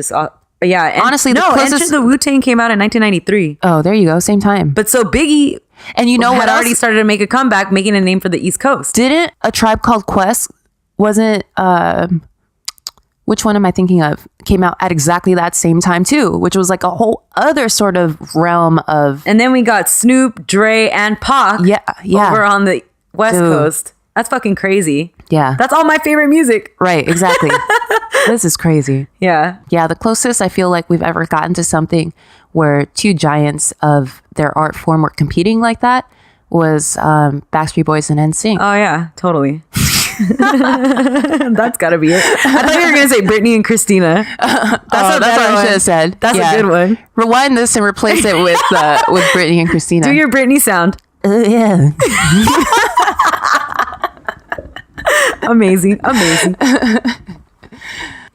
yeah. And honestly, Enter the Wu-Tang came out in 1993. Oh, there you go. Same time. But so Biggie... And you know what already started to make a comeback, making a name for the East Coast. Didn't A Tribe Called Quest, wasn't, which one am I thinking of? Came out at exactly that same time too, which was like a whole other sort of realm of... And then we got Snoop, Dre, and Pac over on the West Coast. That's fucking crazy. Yeah. That's all my favorite music. Right, exactly. This is crazy. Yeah. Yeah, the closest I feel like we've ever gotten to something where 2 giants of their art form were competing like that was Backstreet Boys and NSYNC. Oh, yeah, totally. That's got to be it. I thought you were going to say Britney and Christina. That's what I should have said. That's a good one. Rewind this and replace it with Britney and Christina. Do your Britney sound. Yeah. Amazing.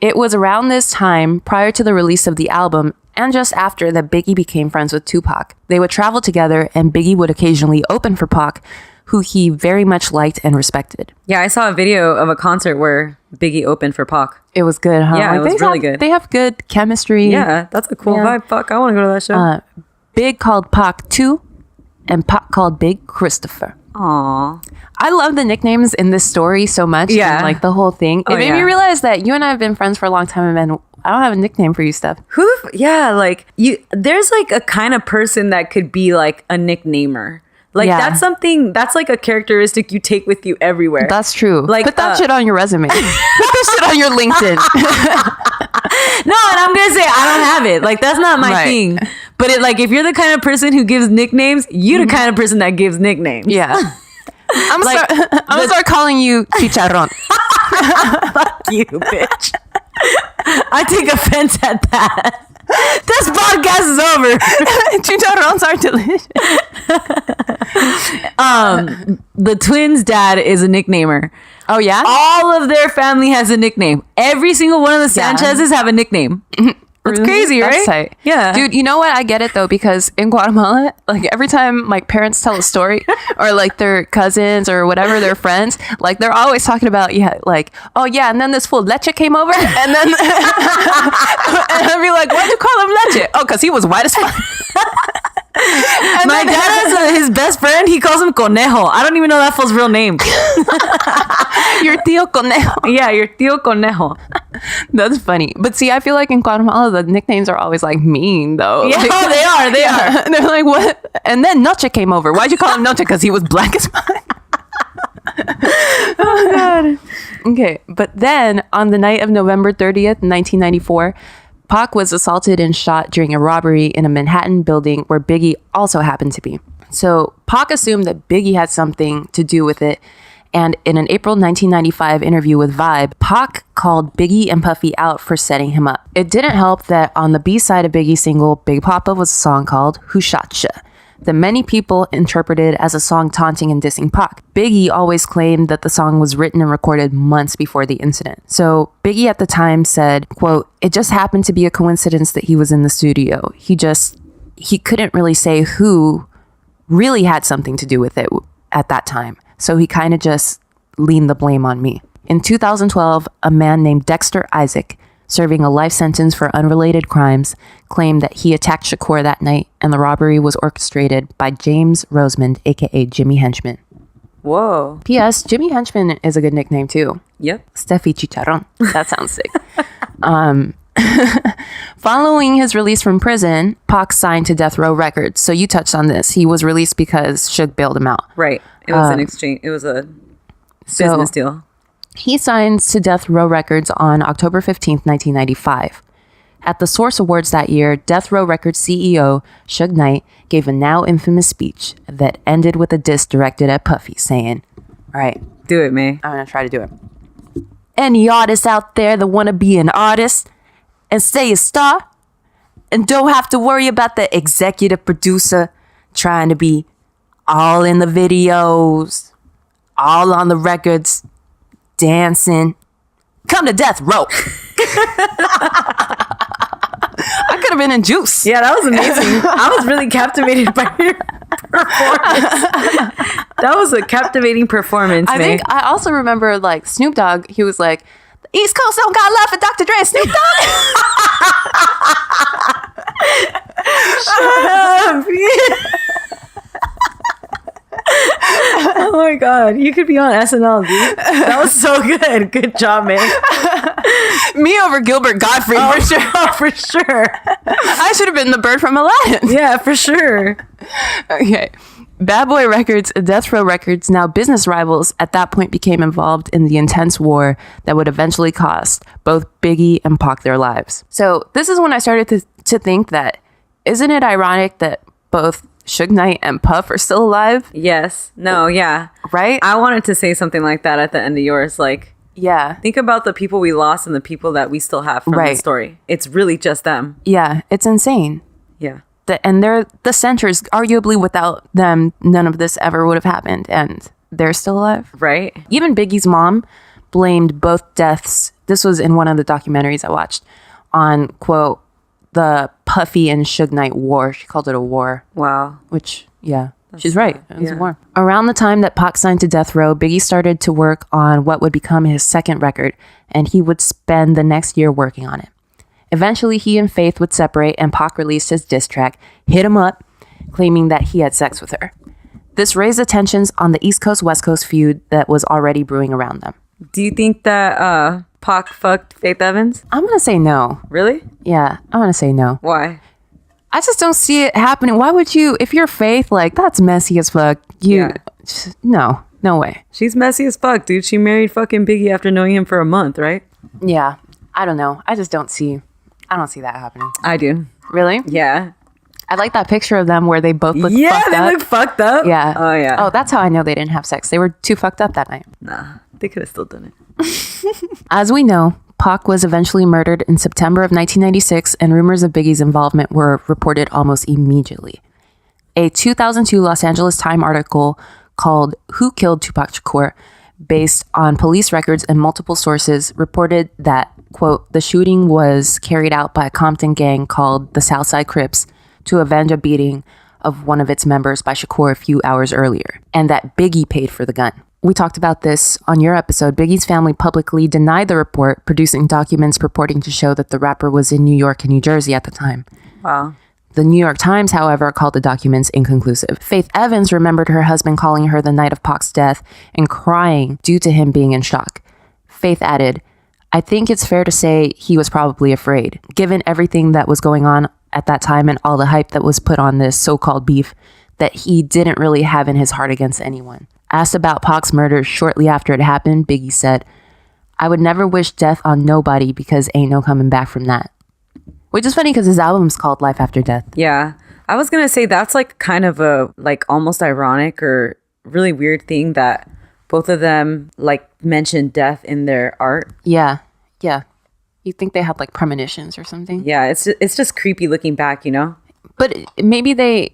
It was around this time, prior to the release of the album, and just after, that Biggie became friends with Tupac. They would travel together, and Biggie would occasionally open for Pac, who he very much liked and respected. Yeah, I saw a video of a concert where Biggie opened for Pac. It was good, huh? Yeah, it was really good. They have good chemistry. Yeah, that's a cool vibe. Fuck, I want to go to that show. Big called Pac 2, and Pac called Big Christopher. Aww. I love the nicknames in this story so much. Yeah. And like the whole thing. It made me realize that you and I have been friends for a long time, and I don't have a nickname for you, Steph. There's like a kind of person that could be like a nicknamer. Like that's like a characteristic you take with you everywhere. That's true. Like put that shit on your resume. Put that shit on your LinkedIn. No, and I'm gonna say I don't have it. Like that's not my thing. But if you're the kind of person who gives nicknames, you're the kind of person that gives nicknames. Yeah. I'm gonna start calling you Chicharrón. Fuck you, bitch. I take offense at that. This podcast is over. Chicharrones are delicious. The twins' dad is a nicknamer. Oh yeah? All of their family has a nickname. Every single one of the Sanchez's have a nickname. It's crazy, That's right? tight. Yeah. Dude, you know what? I get it though, because in Guatemala, like every time like parents tell a story or like their cousins or whatever, their friends, like they're always talking about, yeah, like, oh yeah, and then this fool Leche came over and then and I'd be like, why'd you call him Leche? Oh, because he was white as fuck. My dad has his best friend. He calls him Conejo. I don't even know that fool's real name. Your tío Conejo. Yeah, your tío Conejo. That's funny. But see, I feel like in Guatemala, the nicknames are always like mean though. Yeah, Like, they are. They are. They're like, what? And then Noche came over. Why'd you call him Noche? Because he was black as fuck. Oh, God. Okay. But then on the night of November 30th, 1994, Pac was assaulted and shot during a robbery in a Manhattan building where Biggie also happened to be. So Pac assumed that Biggie had something to do with it. And in an April 1995 interview with Vibe, Pac called Biggie and Puffy out for setting him up. It didn't help that on the B-side of Biggie's single, Big Papa, was a song called Who Shot Ya? That many people interpreted as a song taunting and dissing Pac. Biggie always claimed that the song was written and recorded months before the incident. So Biggie at the time said, quote, "It just happened to be a coincidence that he was in the studio. He couldn't really say who really had something to do with it at that time. So he kind of just leaned the blame on me." In 2012, a man named Dexter Isaac, serving a life sentence for unrelated crimes, claimed that he attacked Shakur that night and the robbery was orchestrated by James Rosemond, aka Jimmy Henchman. Whoa. P.S. Jimmy Henchman is a good nickname too. Yep. Steffi Chicharron. That sounds sick. Following his release from prison, Pac signed to Death Row Records. So you touched on this. He was released because Suge bailed him out. Right. It was an exchange. It was a business deal. He signs to Death Row Records on October 15th, 1995. At the Source Awards that year, Death Row Records CEO Suge Knight gave a now infamous speech that ended with a diss directed at Puffy, saying, all right, Do it, May. I'm going to try to do it. Any artists out there that want to be an artist and stay a star and don't have to worry about the executive producer trying to be all in the videos, all on the records, dancing, come to Death Row. I could have been in Juice. Yeah, that was amazing. I was really captivated by your performance. That was a captivating performance, I May. think I also remember like Snoop Dogg, he was like, the East Coast don't got love for Dr. Dre and Snoop Dogg. Oh my God. You could be on SNL, dude. That was so good. Good job, man. Me over Gilbert Gottfried, for sure. For sure. I should have been the bird from Aladdin. Yeah, for sure. Okay. Bad Boy Records and Death Row Records, now business rivals, at that point became involved in the intense war that would eventually cost both Biggie and Pac their lives. So this is when I started to think that, isn't it ironic that both Suge Knight and Puff are still alive? Yes. No, yeah. Right? I wanted to say something like that at the end of yours. Like, Yeah. think about the people we lost and the people that we still have from the Right. story. It's really just them. Yeah. It's insane. Yeah. And they're the centers. Arguably, without them, none of this ever would have happened. And they're still alive. Right? Even Biggie's mom blamed both deaths. This was in one of the documentaries I watched on, quote, the Puffy and Suge Knight war. She called it a war, Wow. which, yeah, she's right. It was Yeah. a war. Around the time that Pac signed to Death Row, Biggie started to work on what would become his second record, and he would spend the next year working on it. Eventually, he and Faith would separate, and Pac released his diss track, Hit 'Em Up, claiming that he had sex with her. This raised the tensions on the East Coast-West Coast feud that was already brewing around them. Do you think that Pac fucked Faith Evans? I'm going to say no. Really? Yeah, I'm going to say no. Why? I just don't see it happening. Why would you, if you're Faith, like, that's messy as fuck. No way. She's messy as fuck, dude. She married fucking Biggie after knowing him for a month, right? Yeah, I don't know. I don't see that happening. I do. Really? Yeah. I like that picture of them where they both look Yeah, fucked they up. look fucked up. Yeah. Oh, yeah. Oh, that's how I know they didn't have sex. They were too fucked up that night. Nah, they could have still done it. As we know, Pac was eventually murdered in September of 1996, and rumors of Biggie's involvement were reported almost immediately. A 2002 Los Angeles Times article called Who Killed Tupac Shakur, based on police records and multiple sources, reported that quote, the shooting was carried out by a Compton gang called the Southside Crips to avenge a beating of one of its members by Shakur a few hours earlier, and that Biggie paid for the gun. We talked about this on your episode. Biggie's family publicly denied the report, producing documents purporting to show that the rapper was in New York and New Jersey at the time. Wow. The New York Times, however, called the documents inconclusive. Faith Evans remembered her husband calling her the night of Pac's death and crying due to him being in shock. Faith added, I think it's fair to say he was probably afraid. Given everything that was going on at that time and all the hype that was put on this so-called beef, that he didn't really have in his heart against anyone. Asked about Pac's murder shortly after it happened, Biggie said, I would never wish death on nobody because ain't no coming back from that. Which is funny because his album's called Life After Death. Yeah. I was going to say that's like kind of a like almost ironic or really weird thing that both of them like mentioned death in their art. Yeah. Yeah. You think they had like premonitions or something? Yeah. It's just creepy looking back, you know? But maybe they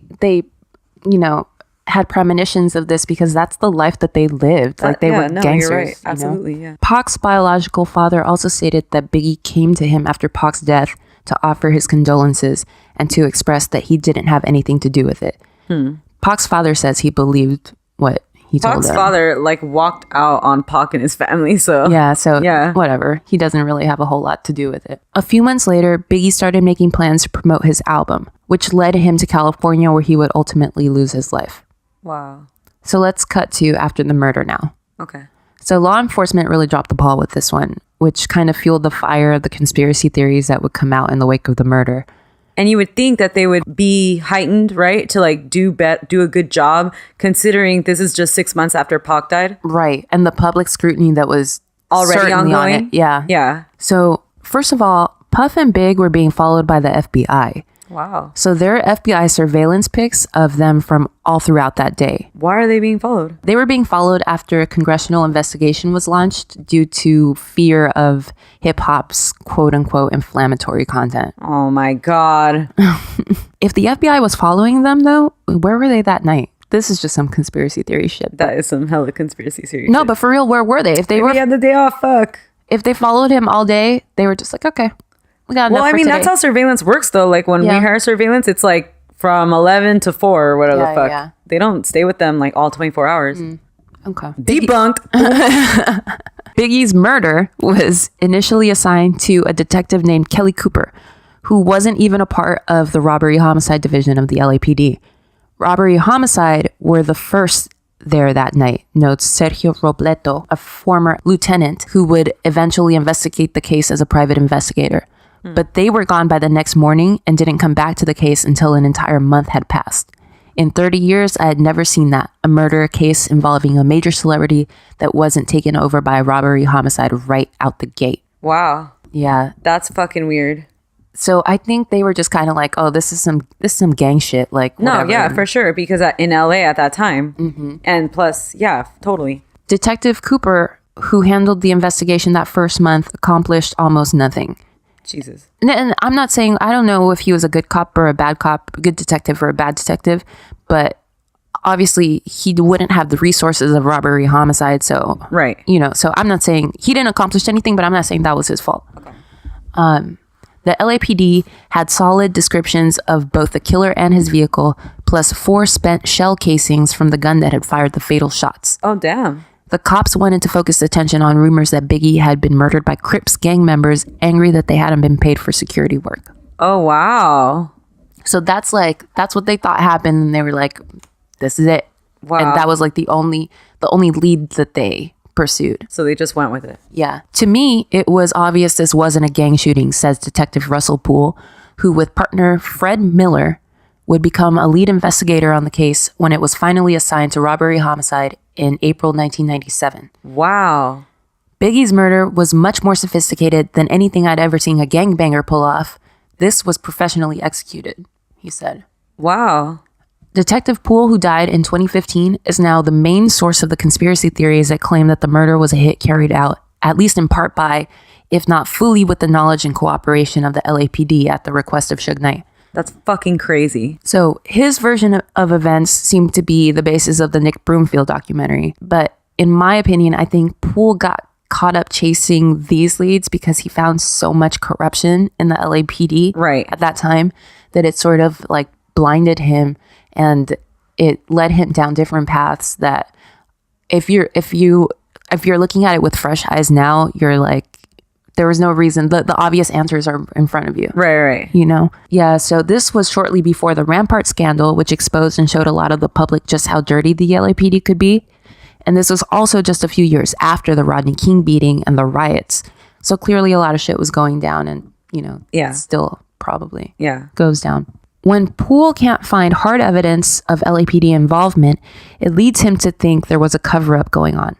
had premonitions of this because that's the life that they lived. Like they were gangsters. You're right. Absolutely. Yeah. Pac's biological father also stated that Biggie came to him after Pac's death to offer his condolences and to express that he didn't have anything to do with it. Pac's father says he believed what he told him. Pac's father like walked out on Pac and his family, so whatever. He doesn't really have a whole lot to do with it. A few months later, Biggie started making plans to promote his album, which led him to California where he would ultimately lose his life. Wow. So let's cut to after the murder now. Okay. So law enforcement really dropped the ball with this one, which kind of fueled the fire of the conspiracy theories that would come out in the wake of the murder. And you would think that they would be heightened, right? To like do a good job considering this is just 6 months after Pac died. Right. And the public scrutiny that was already ongoing. On it. Yeah. Yeah. So first of all, Puff and Big were being followed by the FBI. Wow. So there are FBI surveillance pics of them from all throughout that day. Why are they being followed? They were being followed after a congressional investigation was launched due to fear of hip hop's quote unquote inflammatory content. Oh my God. If the FBI was following them though, where were they that night? This is just some conspiracy theory shit. That is some hella conspiracy theory No, shit. but for real, where were they? If they had the day off, fuck. If they followed him all day, they were just like, okay. Well, I mean, that's how surveillance works, though. Like, when we hire surveillance, it's like from 11 to 4 or whatever the fuck. Yeah. They don't stay with them like all 24 hours. Okay. Debunked. Biggie's murder was initially assigned to a detective named Kelly Cooper, who wasn't even a part of the robbery homicide division of the LAPD. Robbery homicide were the first there that night, notes Sergio Robleto, a former lieutenant who would eventually investigate the case as a private investigator. But they were gone by the next morning and didn't come back to the case until an entire month had passed. In 30 years, I had never seen that. A murder case involving a major celebrity that wasn't taken over by a robbery homicide right out the gate. Wow. Yeah. That's fucking weird. So I think they were just kind of like, oh, this is some gang shit. Like, whatever. No, yeah, for sure. Because in LA at that time. And plus, yeah, totally. Detective Cooper, who handled the investigation that first month, accomplished almost nothing. Jesus. And I'm not saying, I don't know if he was a good cop or a bad cop, a good detective or a bad detective, but obviously he wouldn't have the resources of robbery homicide. So, right. So I'm not saying he didn't accomplish anything, but I'm not saying that was his fault. Okay. The LAPD had solid descriptions of both the killer and his vehicle, plus 4 spent shell casings from the gun that had fired the fatal shots. Oh, damn. The cops wanted to focus attention on rumors that Biggie had been murdered by Crips gang members, angry that they hadn't been paid for security work. Oh, wow. So that's what they thought happened. And they were like, this is it. Wow. And that was like the only lead that they pursued. So they just went with it. Yeah. To me, it was obvious this wasn't a gang shooting, says Detective Russell Poole, who with partner Fred Miller would become a lead investigator on the case when it was finally assigned to robbery homicide in April 1997. Wow. Biggie's murder was much more sophisticated than anything I'd ever seen a gangbanger pull off. This was professionally executed, he said. Wow. Detective Poole, who died in 2015, is now the main source of the conspiracy theories that claim that the murder was a hit carried out, at least in part by, if not fully with the knowledge and cooperation of the LAPD at the request of Suge Knight. That's fucking crazy. So his version of events seemed to be the basis of the Nick Broomfield documentary. But in my opinion, I think Poole got caught up chasing these leads because he found so much corruption in the LAPD Right. at that time that it sort of like blinded him, and it led him down different paths that if you're looking at it with fresh eyes now, you're like, there was no reason. The obvious answers are in front of you. Right. You know? Yeah, so this was shortly before the Rampart scandal, which exposed and showed a lot of the public just how dirty the LAPD could be. And this was also just a few years after the Rodney King beating and the riots. So clearly a lot of shit was going down, and, you know, Yeah. still probably Yeah. goes down. When Poole can't find hard evidence of LAPD involvement, it leads him to think there was a cover-up going on.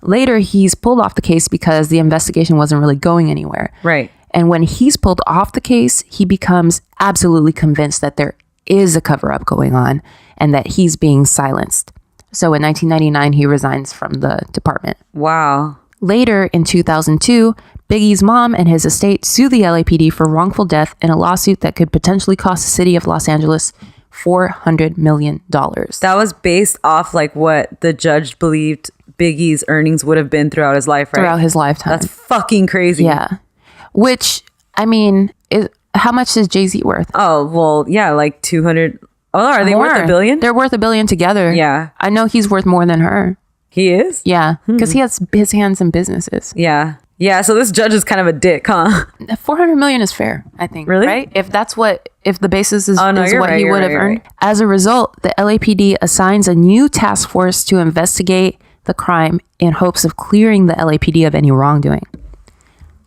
Later, he's pulled off the case because the investigation wasn't really going anywhere. Right. And when he's pulled off the case, he becomes absolutely convinced that there is a cover-up going on and that he's being silenced. So in 1999, he resigns from the department. Wow. Later, in 2002, Biggie's mom and his estate sue the LAPD for wrongful death in a lawsuit that could potentially cost the city of Los Angeles $400 million. That was based off like what the judge believed Biggie's earnings would have been throughout his life, right? Throughout his lifetime. That's fucking crazy. Yeah. Which, I mean, how much is Jay-Z worth? Oh, well, yeah, like 200. Oh, are they worth More. $1 billion? They're worth $1 billion together. Yeah. I know he's worth more than her. He is? Yeah. Because he has his hands in businesses. Yeah. Yeah, so this judge is kind of a dick, huh? $400 million is fair, I think. Really? Right? If the basis is, Oh, no, is you're what right, he you're would right, have you're earned. right. As a result, the LAPD assigns a new task force to investigate the crime in hopes of clearing the LAPD of any wrongdoing.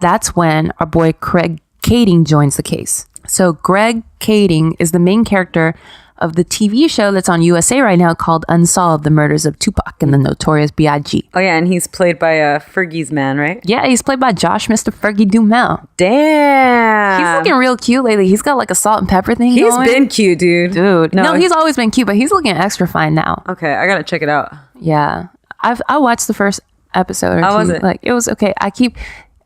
That's when our boy Craig Kading joins the case. So Greg Kading is the main character of the TV show that's on USA right now called Unsolved: The Murders of Tupac and the Notorious B.I.G. Oh, yeah, and he's played by Fergie's man, right? Yeah, he's played by Josh Mr. Fergie Dumel. Damn. He's looking real cute lately. He's got like a salt and pepper thing He's going. been cute, dude. Dude. No, he's always been cute, but he's looking extra fine now. Okay, I gotta check it out. Yeah. I watched the first episode or How two. was it? Like, it was okay. I keep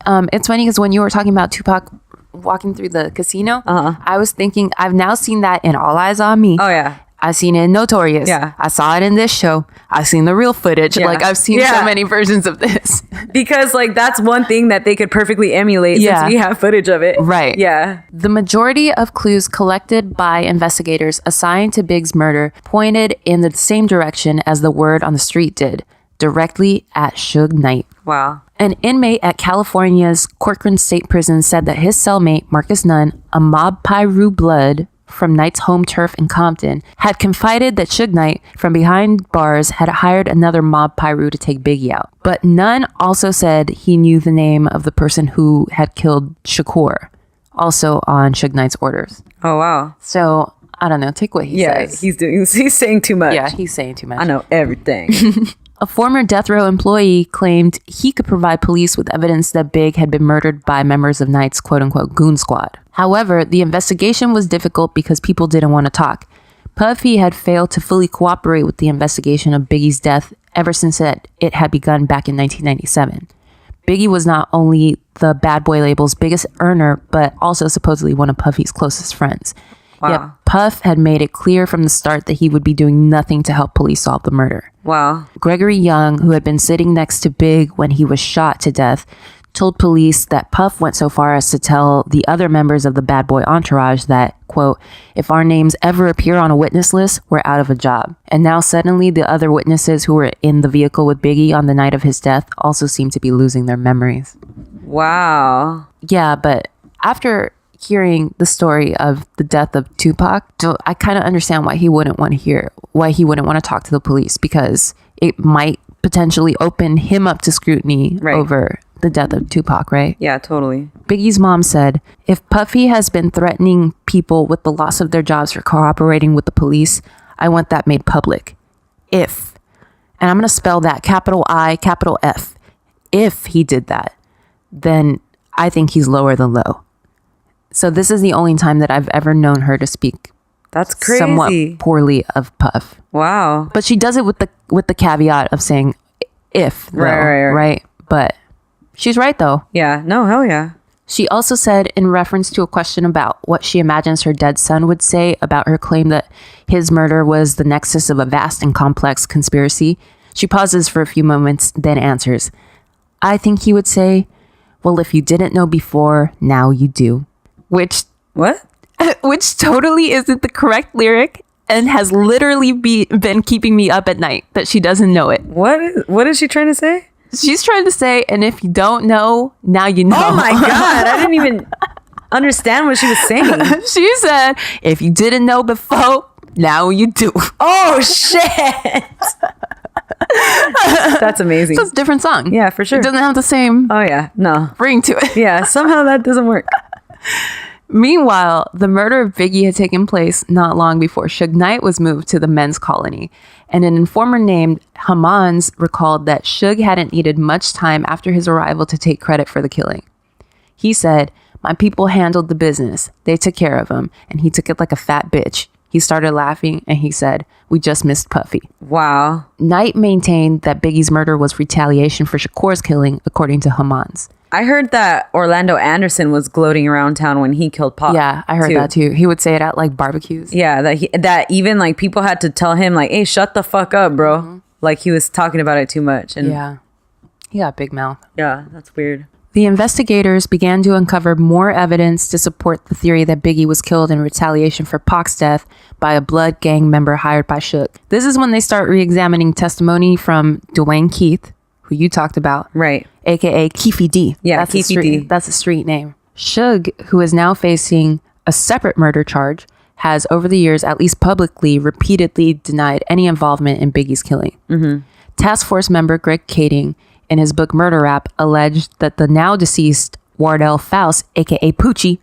it's funny because when you were talking about Tupac walking through the casino, I was thinking I've now seen that in All Eyes on Me. Oh, yeah. I've seen it in Notorious. Yeah. I saw it in this show. I've seen the real footage. Yeah. Like, I've seen Yeah. so many versions of this. Because, like, that's one thing that they could perfectly emulate Yeah. since we have footage of it. Right. Yeah. The majority of clues collected by investigators assigned to Big's murder pointed in the same direction as the word on the street did, directly at Suge Knight. Wow. An inmate at California's Corcoran State Prison said that his cellmate, Marcus Nunn, a mob Pyru blood from Knight's home turf in Compton, had confided that Suge Knight, from behind bars, had hired another mob Pyru to take Biggie out. But Nunn also said he knew the name of the person who had killed Shakur, also on Suge Knight's orders. Oh, wow. So, I don't know, take what he Yeah, says. he's saying too much. Yeah, he's saying too much. I know everything. A former death row employee claimed he could provide police with evidence that Big had been murdered by members of Knight's quote-unquote goon squad. However, the investigation was difficult because people didn't want to talk. Puffy had failed to fully cooperate with the investigation of Biggie's death ever since it had begun back in 1997. Biggie was not only the Bad Boy label's biggest earner, but also supposedly one of Puffy's closest friends. Wow. Yet Puff had made it clear from the start that he would be doing nothing to help police solve the murder. Wow. Gregory Young, who had been sitting next to Big when he was shot to death, told police that Puff went so far as to tell the other members of the Bad Boy entourage that, quote, if our names ever appear on a witness list, we're out of a job. And now suddenly the other witnesses who were in the vehicle with Biggie on the night of his death also seem to be losing their memories. Wow. Yeah, but after hearing the story of the death of Tupac, I kind of understand why he wouldn't want to talk to the police, because it might potentially open him up to scrutiny over the death of Tupac, right? Yeah, totally. Biggie's mom said, if Puffy has been threatening people with the loss of their jobs for cooperating with the police, I want that made public. If, and I'm going to spell that capital I, capital F, if he did that, then I think he's lower than low. So this is the only time that I've ever known her to speak That's crazy. somewhat poorly of Puff. Wow. But she does it with the caveat of saying if, though, right? But she's right, though. Yeah. No, hell yeah. She also said, in reference to a question about what she imagines her dead son would say about her claim that his murder was the nexus of a vast and complex conspiracy, she pauses for a few moments, then answers, I think he would say, well, if you didn't know before, now you do. Which totally isn't the correct lyric and has literally been keeping me up at night that she doesn't know it. What is she trying to say? She's trying to say, and if you don't know, now you know. Oh my God. I didn't even understand what she was saying. She said, if you didn't know before, now you do. Oh, shit. That's amazing. So it's a different song. Yeah, for sure. It doesn't have the same Oh, yeah. No. ring to it. Yeah, somehow that doesn't work. Meanwhile, the murder of Biggie had taken place not long before Suge Knight was moved to the men's colony. And an informer named Hamans recalled that Suge hadn't needed much time after his arrival to take credit for the killing. He said, my people handled the business. They took care of him, and he took it like a fat bitch. He started laughing, and he said, we just missed Puffy. Wow. Knight maintained that Biggie's murder was retaliation for Shakur's killing, according to Hamans. I heard that Orlando Anderson was gloating around town when he killed Pop. Yeah, I heard that too. He would say it at like barbecues. Yeah, that even like people had to tell him like, hey, shut the fuck up, bro. Mm-hmm. Like he was talking about it too much. And yeah, he got a big mouth. Yeah, that's weird. The investigators began to uncover more evidence to support the theory that Biggie was killed in retaliation for Pac's death by a blood gang member hired by Suge. This is when they start re-examining testimony from Dwayne Keith, who you talked about. Right. AKA Keefy D. Yeah, that's Keefy D. That's a street name. Suge, who is now facing a separate murder charge, has over the years, at least publicly, repeatedly denied any involvement in Biggie's killing. Mm-hmm. Task Force member Greg Kading, in his book Murder Rap, alleged that the now deceased Wardell Faust, aka Poochie,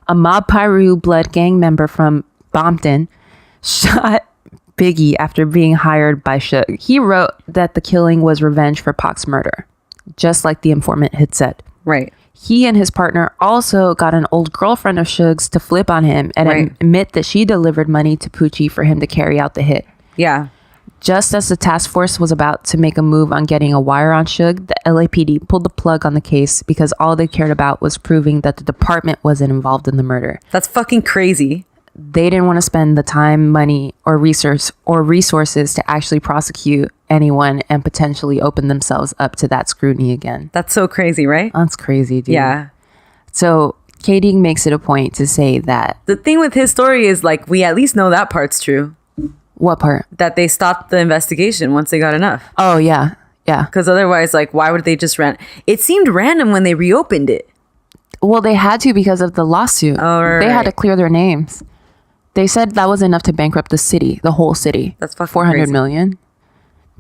a Mob Piru blood gang member from Bompton, shot Biggie after being hired by Suge. He wrote that the killing was revenge for Pac's murder, just like the informant had said. Right. He and his partner also got an old girlfriend of Suge's to flip on him and admit that she delivered money to Poochie for him to carry out the hit. Yeah. Just as the task force was about to make a move on getting a wire on Suge, the LAPD pulled the plug on the case because all they cared about was proving that the department wasn't involved in the murder. That's fucking crazy. They didn't want to spend the time, money, or resources to actually prosecute anyone and potentially open themselves up to that scrutiny again. That's so crazy, right? That's crazy, dude. Yeah. So Kading makes it a point to say that... The thing with his story is, like, we at least know that part's true. What part? That they stopped the investigation once they got enough. Oh, yeah. Yeah. Because otherwise, like, why would they just It seemed random when they reopened it. Well, they had to because of the lawsuit. Oh, right. They had to clear their names. They said that was enough to bankrupt the city, the whole city. That's fucking 400 crazy. million.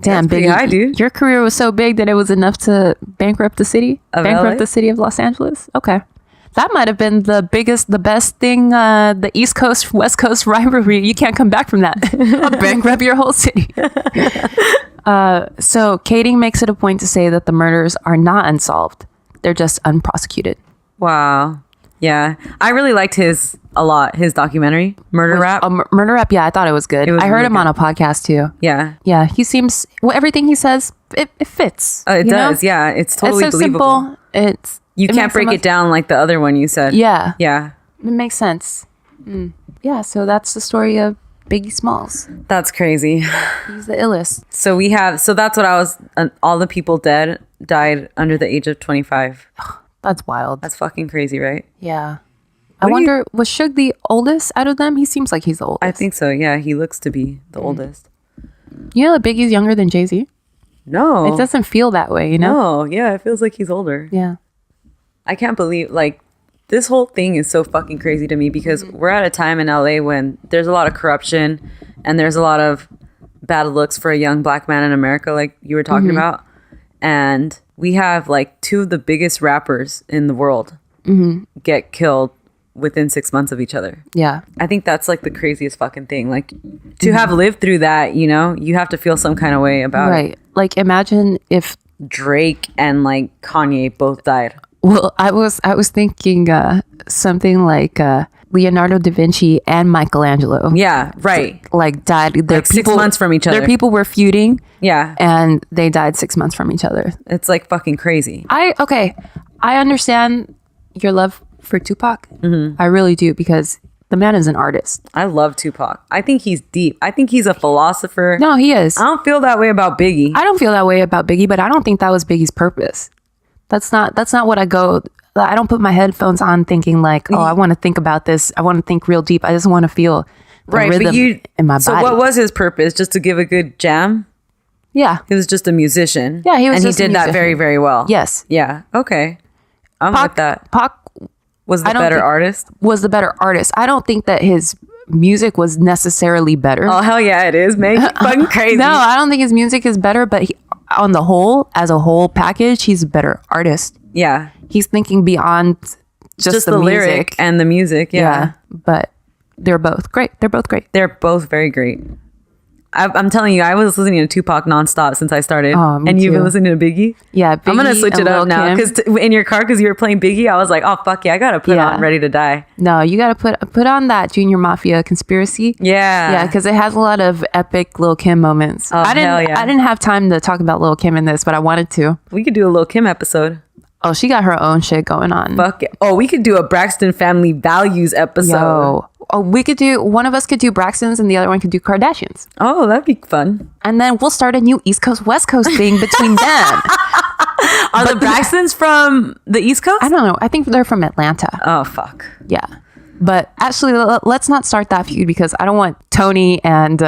Damn, That's pretty high, dude. Your career was so big that it was enough to bankrupt the city? Of the city of Los Angeles? Okay. That might have been the best thing, the East Coast, West Coast rivalry. You can't come back from that. I'll bankrupt your whole city. So Kading makes it a point to say that the murders are not unsolved. They're just unprosecuted. Wow. Yeah. I really liked his documentary, Murder Rap. Murder Rap, yeah, I thought it was good. I heard him on a podcast too. Yeah. Yeah, he seems, everything he says, it fits. It does, yeah. It's totally so believable. Simple. You can't break it down like the other one you said. Yeah. Yeah. It makes sense. Yeah, so that's the story of Biggie Smalls. That's crazy. He's the illest. So that's what all the people died under the age of 25. That's wild. That's fucking crazy, right? Yeah. I wonder, was Suge the oldest out of them? He seems like he's the oldest. I think so, yeah. He looks to be the oldest. You know that Biggie's younger than Jay-Z? No. It doesn't feel that way, you know? No, yeah, it feels like he's older. Yeah. I can't believe, like, this whole thing is so fucking crazy to me because we're at a time in LA when there's a lot of corruption and there's a lot of bad looks for a young black man in America, like you were talking about. And we have, like, two of the biggest rappers in the world get killed within 6 months of each other. Yeah. I think that's, like, the craziest fucking thing. Like, to have lived through that, you know, you have to feel some kind of way about it. Right. Like, imagine if Drake and, like, Kanye both died. Well, I was thinking something like Leonardo da Vinci and Michelangelo. Yeah, right. Like died. Their Like 6 months from each other. Their people were feuding. Yeah. And they died 6 months from each other. It's like fucking crazy. I understand your love for Tupac. I really do, because the man is an artist. I love Tupac. I think he's deep. I think he's a philosopher. No, he is. I don't feel that way about Biggie. I don't feel that way about Biggie, but I don't think that was Biggie's purpose. That's not what I go. I don't put my headphones on thinking like, oh, I want to think about this. I want to think real deep. I just want to feel the rhythm in my body. So what was his purpose? Just to give a good jam? Yeah. He was just a musician. Yeah, he was and just a he did that musician. very, very well. Yes. Yeah. Okay. I'm with that. Pac Was the better artist? Was the better artist. I don't think that his music was necessarily better. Oh, hell yeah, it is, man. Fucking crazy. No, I don't think his music is better, but on the whole, as a whole package, he's a better artist. Yeah. He's thinking beyond just the music. lyric and the music. Yeah. But they're both great. They're both great. They're both very great. I'm telling you, I was listening to Tupac nonstop since I started. Oh, me and you've too. been listening to Biggie? Yeah, I'm going to Biggie switch it and up Lil' now. Kim. Because in your car, because you were playing Biggie, I was like, oh, fuck yeah, I got to put on Ready to Die. No, you got to put on that Junior Mafia Conspiracy. Yeah. Yeah, because it has a lot of epic Lil' Kim moments. Oh, hell yeah. I didn't have time to talk about Lil' Kim in this, but I wanted to. We could do a Lil' Kim episode. Oh, she got her own shit going on. Fuck it. Oh, we could do a Braxton Family Values episode. Yo. Oh, one of us could do Braxton's and the other one could do Kardashians. Oh, that'd be fun. And then we'll start a new East Coast, West Coast thing between them. Are the Braxtons from the East Coast? I don't know. I think they're from Atlanta. Oh, fuck. Yeah. But actually, let's not start that feud because I don't want Tony and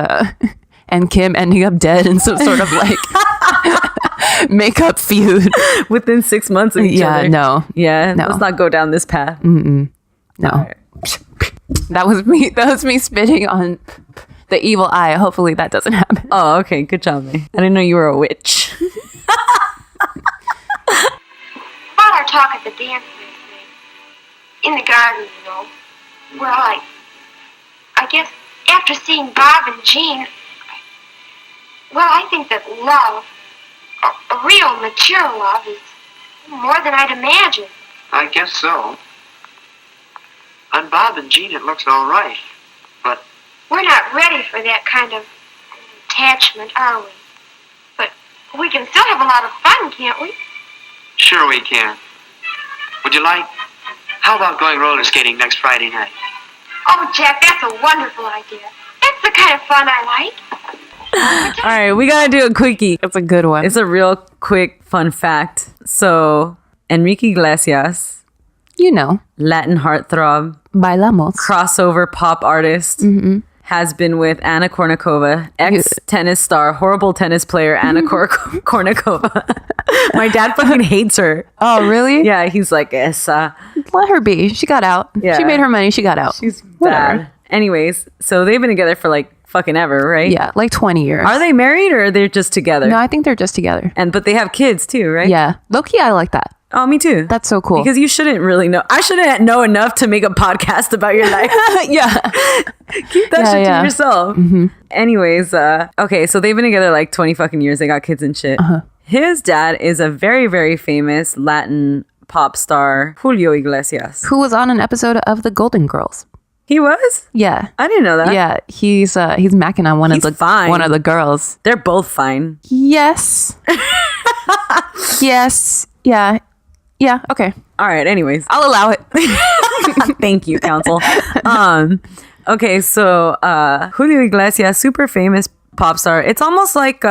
Kim ending up dead in some sort of like makeup feud. Within 6 months of each other. Yeah, no. Yeah, No. let's not go down this path. No. Right. That was me. That was me spitting on the evil eye. Hopefully that doesn't happen. Oh, okay. Good job, man. I didn't know you were a witch. About our talk at the dance last night. In the garden, you know. Well, I guess after seeing Bob and Jean, I think that love, a real mature love, is more than I'd imagined. I guess so. On Bob and Jean, it looks all right. But We're not ready for that kind of attachment, are we? But we can still have a lot of fun, can't we? sure we can. Would you like? How about going roller skating next Friday night? Oh, Jack, that's a wonderful idea. That's the kind of fun I like. All right, we gotta do a quickie. That's a good one. It's a real quick fun fact. So, Enrique Iglesias, You know, Latin heartthrob, bailamos. crossover pop artist, has been with Anna Kournikova, ex-tennis star, horrible tennis player Anna Kournikova. My dad fucking hates her. Oh, really? Yeah, he's like, esa. Let her be. She got out. Yeah. She made her money. She got out. She's Whatever. bad. Anyways, so they've been together for like fucking ever, right? Yeah, like 20 years. Are they married or are they just together? No, I think they're just together. But they have kids too, right? Yeah. Low-key, I like that. Oh, me too. That's so cool. Because you shouldn't really know. I shouldn't know enough to make a podcast about your life. yeah. Keep that shit yeah. to yourself. Anyways, okay, so they've been together like 20 fucking years. They got kids and shit. His dad is a very, very famous Latin pop star, Julio Iglesias. Who was on an episode of The Golden Girls. He was? Yeah. I didn't know that. Yeah, he's macking on one He's of the fine. one of the girls. They're both fine. Yes. Yes. Yeah. Yeah. Okay. All right, anyways. I'll allow it. Thank you, counsel. Okay, so Julio Iglesias, super famous pop star. It's almost like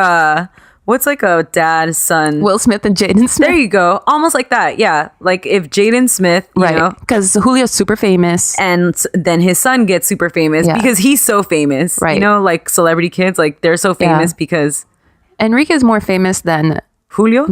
what's like a dad son. Will Smith and Jaden Smith. There you go. Almost like that. Yeah. Like if Jaden Smith, you know, Right. Because Julio's super famous. and then his son gets super famous Yeah. because he's so famous. Right. You know, like celebrity kids, like they're so famous because Enrique is more famous than Julio.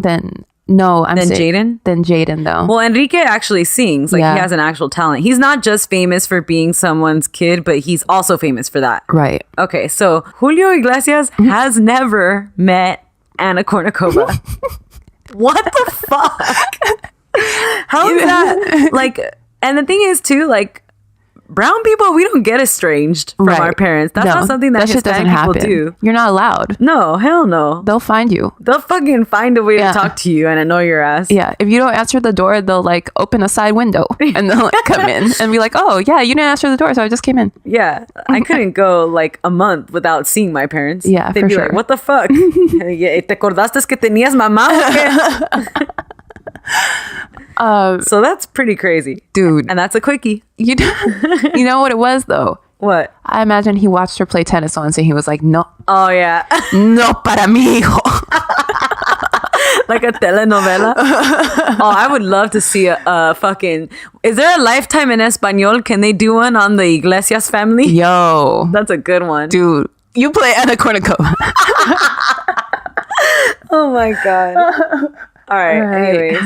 no, I'm Than saying Jaden? Than Jaden though. Well, Enrique actually sings. Like Yeah. he has an actual talent. He's not just famous for being someone's kid, but he's also famous for that. Right. Okay, so Julio Iglesias has never met Anna Kournikova. What the fuck? How is that? Like, and the thing is too, like, brown people, we don't get estranged from Right. our parents. That's No, not something that shit Hispanic people do. You're not allowed. No, hell no. They'll find you. They'll fucking find a way Yeah. to talk to you and annoy your ass. Yeah. If you don't answer the door, they'll like open a side window and they'll like, come in and be like, "Oh yeah, you didn't answer the door, so I just came in." Yeah, I couldn't go like a month without seeing my parents. Yeah, they'd for be sure. like, "What the fuck? ¿Te acordaste que tenías mamá o qué?" So that's pretty crazy, Dude. And that's a quickie. You know what it was though? What? I imagine he watched her play tennis once and he was like, "No, Oh yeah, no para mi hijo." Like a telenovela. Oh, I would love to see a fucking... Is there a Lifetime in Espanol? Can they do one on the Iglesias family? Yo. That's a good one. Dude, you play Anna Kournikova. Oh my God. All right. Anyways.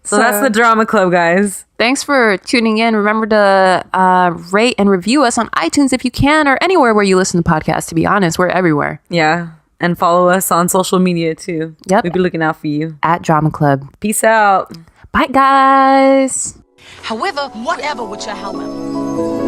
So that's the Drama Club, guys. Thanks for tuning in. Remember to rate and review us on iTunes if you can, or anywhere where you listen to podcasts. To be honest, we're everywhere. Yeah. And follow us on social media too. Yep. We'll be looking out for you. At Drama Club. Peace out. Bye, guys. However, whatever with your helmet.